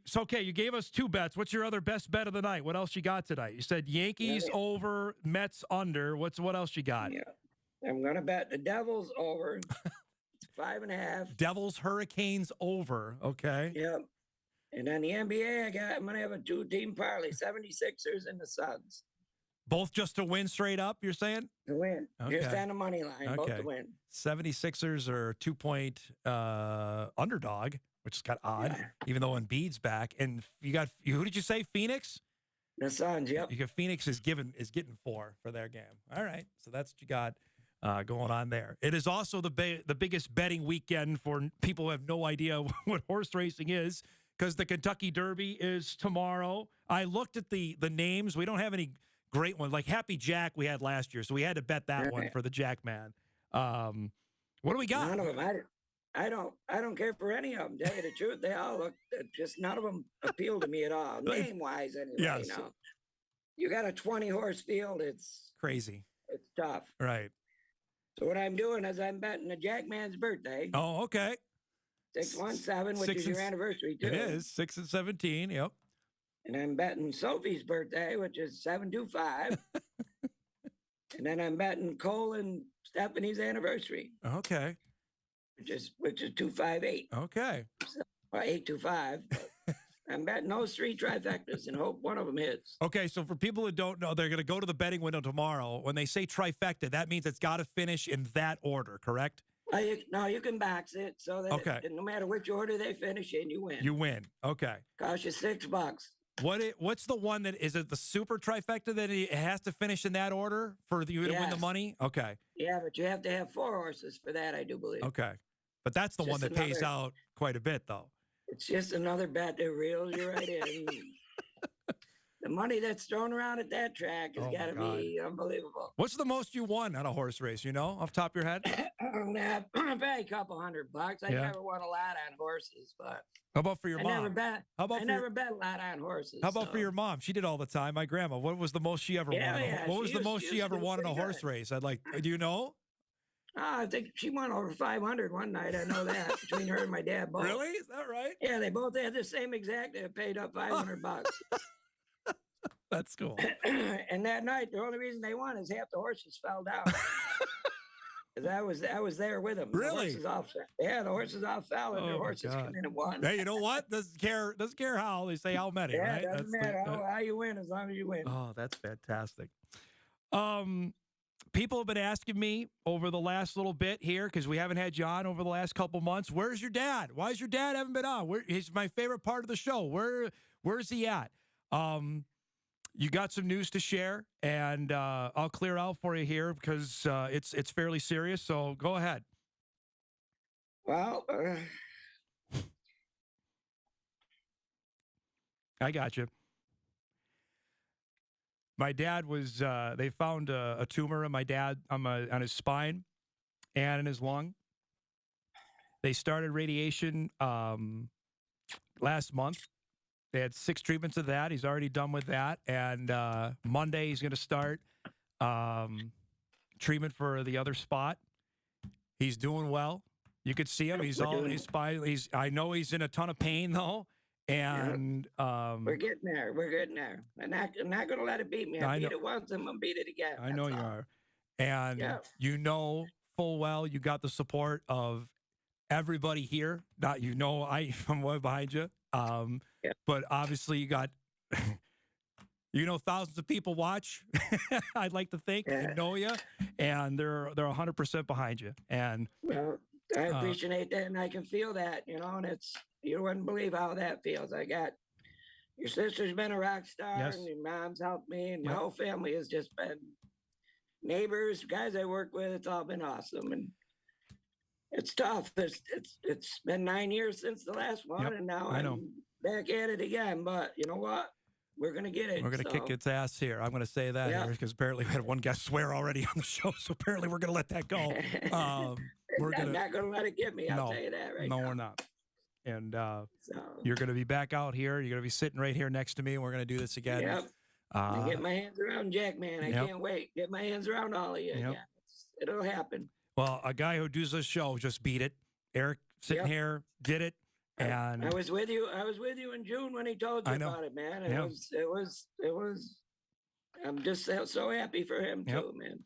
So okay, you gave us 2 bets. What's your other best bet of the night? What else you got tonight? You said Yankees over, Mets under. What else you got? yeah, I'm gonna bet the Devils over. It's 5.5. Devils Hurricanes over. Okay. Yep. And then the NBA, I'm gonna have a 2-team parlay: 76ers and the Suns Both just to win straight up, you're saying? to win. Just Okay. on the money line, both to win. 76ers are 2-point underdog, which is kind of odd, Yeah. even though Embiid's back. And who did you say? Phoenix? The Suns, yep. You got Phoenix is getting 4 for their game. All right, so that's what you got going on there. It is also the biggest betting weekend for people who have no idea what horse racing is, because the Kentucky Derby is tomorrow. I looked at the names. We don't have any great ones. Like Happy Jack we had last year, so we had to bet that one for the Jack Man. What do we got? None of them. I don't care for any of them. Tell you the truth, they all look. Just none of them appeal to me at all, name wise. Anyway, Yes. you know, you got a 20 horse field. It's Crazy. It's tough. Right. So what I'm doing is I'm betting the Jack Man's birthday. Oh, okay. 617, which is your anniversary too. It is 6 and 17. Yep. And I'm betting Sophie's birthday, which is 725. And then I'm betting Cole and Stephanie's anniversary, Okay. which is 258 Okay. or 825. But I'm betting those 3 trifectas and hope one of them hits. Okay, so for people who don't know, they're going to go to the betting window tomorrow. When they say trifecta, that means it's got to finish in that order, correct? No, you can box it so that no matter which order they finish in, you win. You win. Okay. Costs you $6. What's the one that is it the super trifecta that it has to finish in that order for you to win the Yes. money? Okay. Yeah, but you have to have 4 horses for that, I do believe. Okay. But that's the It's one just that pays another- out quite a bit, though. It's just another bet that reels you right in. The money that's thrown around at that track has Oh, got to my be unbelievable. What's the most you won at a horse race? You know, off the top of your head? Nah, probably a couple $100. I Yeah. never won a lot on horses, but How about for your I mom? never bet. How about I for never your, bet a lot on horses. how about for so- your mom? She did all the time. My grandma. What was the most she ever Yeah, won? yeah, What was she the used- most she she used ever to do won in a pretty horse good. race? I'd like. Do you know? I think she won over 500 one night. I know that between her and my dad both. Really? Is that right? Yeah, they both had the same exact. They paid up $500. That's cool. And that night, the only reason they won is half the horses fell down. 'Cause I was there with them. Really? The horses all fell, and Oh, their my horses God. come in and won. Hey, you know what? Doesn't care how they say how many, Yeah, right? it doesn't matter how you win as long as you win. Oh, that's fantastic. People have been asking me over the last little bit here because we haven't had you on over the last couple months. Where's your dad? Why is your dad haven't been on? He's my favorite part of the show. Where's he at? You got some news to share, and I'll clear out for you here because it's fairly serious. So go ahead. Well, I got you. My dad was, they found a tumor in my dad on his spine and in his lung. They started radiation last month. They had 6 treatments of that. He's already done with that. And Monday, he's going to start treatment for the other spot. He's doing well. You could see him. He's all his spine. I know he's in a ton of pain, though. And we're getting there. We're getting there. I'm not going to let it beat me. I beat it once. I'm going to beat it again. I know you are. And you know full well you got the support of everybody here. Not I'm way behind you. But obviously you got thousands of people watch. I'd like to think they know you, and they're 100% behind you. And well, I appreciate that, and I can feel that, and you wouldn't believe how that feels. I got your sister's been a rock star, and your mom's helped me, and my whole family has just been neighbors, guys I work with. It's all been awesome, and it's tough. It's been 9 years since the last one, and now back at it again. But you know what? We're going to get it. We're going to kick its ass here. I'm going to say that here because apparently we had one guest swear already on the show, so apparently we're going to let that go. I'm not going to let it get me. I'll tell you that right now. No, we're not. And you're going to be back out here. You're going to be sitting right here next to me, and we're going to do this again. Yep. Get my hands around Jack, man. I can't wait. Get my hands around all of you. Yep. Yeah, it'll happen. Well, a guy who does this show just beat it. Eric sitting here did it. And I was with you. I was with you in June when he told you about it, man. It was. I'm just so happy for him too, man.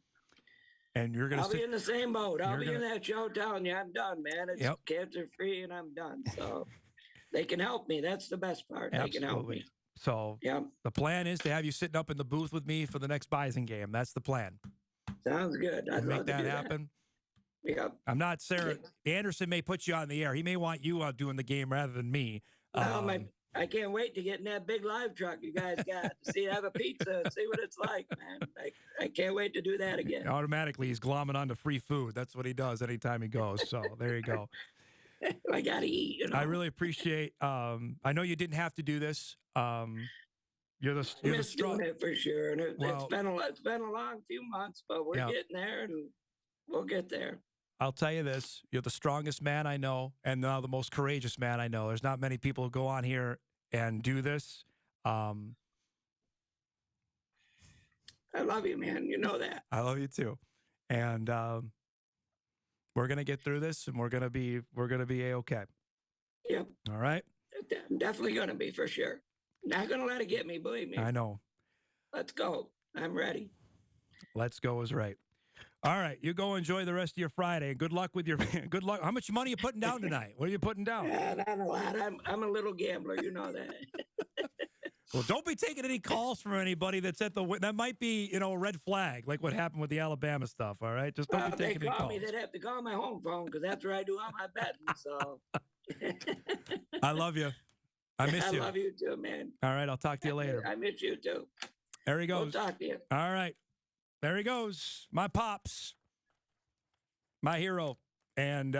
And you're gonna. I'll be in the same boat. I'll be in that show telling you I'm done, man. It's cancer free and I'm done. So they can help me. That's the best part. Absolutely. They can help me. So the plan is to have you sitting up in the booth with me for the next Bison game. That's the plan. Sounds good. I'd make that happen. Yep. I'm not Sarah. Anderson may put you on the air. He may want you out doing the game rather than me. I can't wait to get in that big live truck you guys got to see, have a pizza and see what it's like, man. I can't wait to do that again. Automatically, he's glomming onto free food. That's what he does anytime he goes. So there you go. I got to eat. You know? I really appreciate. I know you didn't have to do this. You're the doing it for sure. And it's been a long few months, but we're getting there, and we'll get there. I'll tell you this, you're the strongest man I know and now the most courageous man I know. There's not many people who go on here and do this. I love you, man. You know that. I love you too. And we're going to get through this and we're going to be A-okay. Yep. All right? I'm definitely going to be for sure. Not going to let it get me, believe me. I know. Let's go. I'm ready. Let's go is right. All right, you go enjoy the rest of your Friday. Good luck with your good luck. How much money are you putting down tonight? What are you putting down? Not a lot. I'm a little gambler, you know that. Well, don't be taking any calls from anybody that's at the that might be, a red flag, like what happened with the Alabama stuff, all right? Just don't be taking any calls. They'd have to call my home phone because that's where I do all my betting, so. I love you. I miss you. I love you too, man. All right, I'll talk to you later. I miss you too. There he goes. We'll talk to you. All right. There he goes. My pops. My hero. And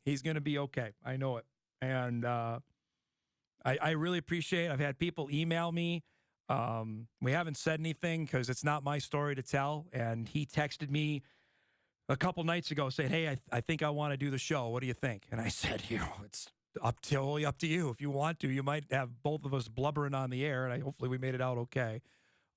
he's going to be okay. I know it. And I really appreciate it. I've had people email me. We haven't said anything because it's not my story to tell. And he texted me a couple nights ago saying, hey, I think I want to do the show. What do you think? And I said, it's totally up to you. If you want to, you might have both of us blubbering on the air. And hopefully we made it out okay.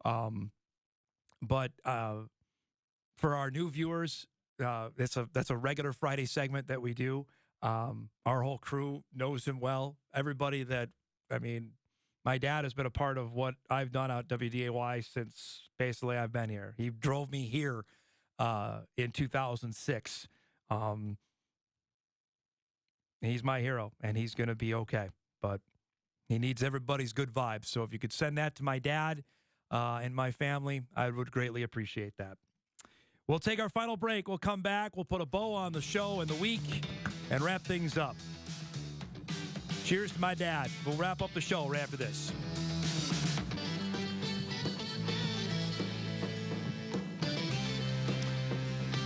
But for our new viewers, that's a regular Friday segment that we do. Our whole crew knows him well. Everybody my dad has been a part of what I've done out at WDAY since basically I've been here. He drove me here in 2006. He's my hero, and he's going to be okay. But he needs everybody's good vibes. So if you could send that to my dad and my family, I would greatly appreciate that. We'll take our final break. We'll come back. We'll put a bow on the show and the week and wrap things up. Cheers to my dad. We'll wrap up the show right after this.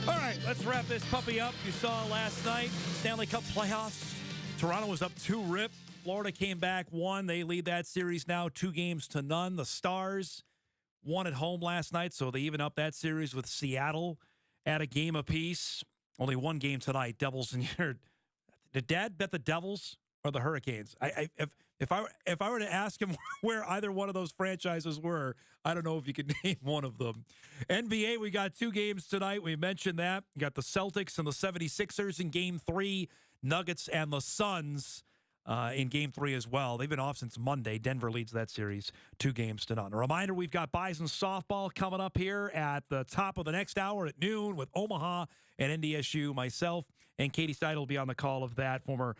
All right, let's wrap this puppy up. You saw last night, Stanley Cup playoffs. Toronto was up 2-0. Florida came back, won. They lead that series now 2-0. The Stars won at home last night, so they even up that series with Seattle at a game apiece. Only one game tonight. Devils and your. Did Dad bet the Devils or the Hurricanes? If I were to ask him where either one of those franchises were, I don't know if you could name one of them. NBA, we got 2 games tonight. We mentioned that. We got the Celtics and the 76ers in Game 3. Nuggets and the Suns in Game 3 as well. They've been off since Monday. Denver leads that series 2-0. A reminder, we've got Bison softball coming up here at the top of the next hour at noon with Omaha and NDSU. Myself and Katie Steidel will be on the call of that, former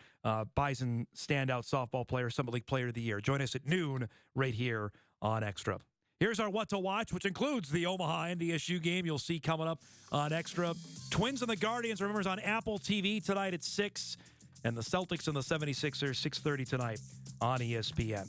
Bison standout softball player, Summit League Player of the Year. Join us at noon right here on Extra. Here's our What to Watch, which includes the Omaha NDSU game you'll see coming up on Extra. Twins and the Guardians, remember, is on Apple TV tonight at 6. And the Celtics and the 76ers, 6:30 tonight on ESPN.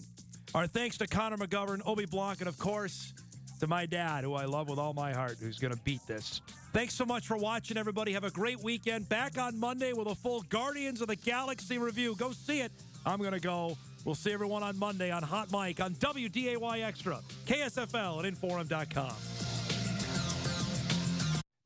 Our thanks to Connor McGovern, Obe Blanc, and, of course, to my dad, who I love with all my heart, who's going to beat this. Thanks so much for watching, everybody. Have a great weekend. Back on Monday with a full Guardians of the Galaxy review. Go see it I'm going to go. We'll see everyone on Monday on Hot Mic on WDAY Extra, KSFL, and InForum.com.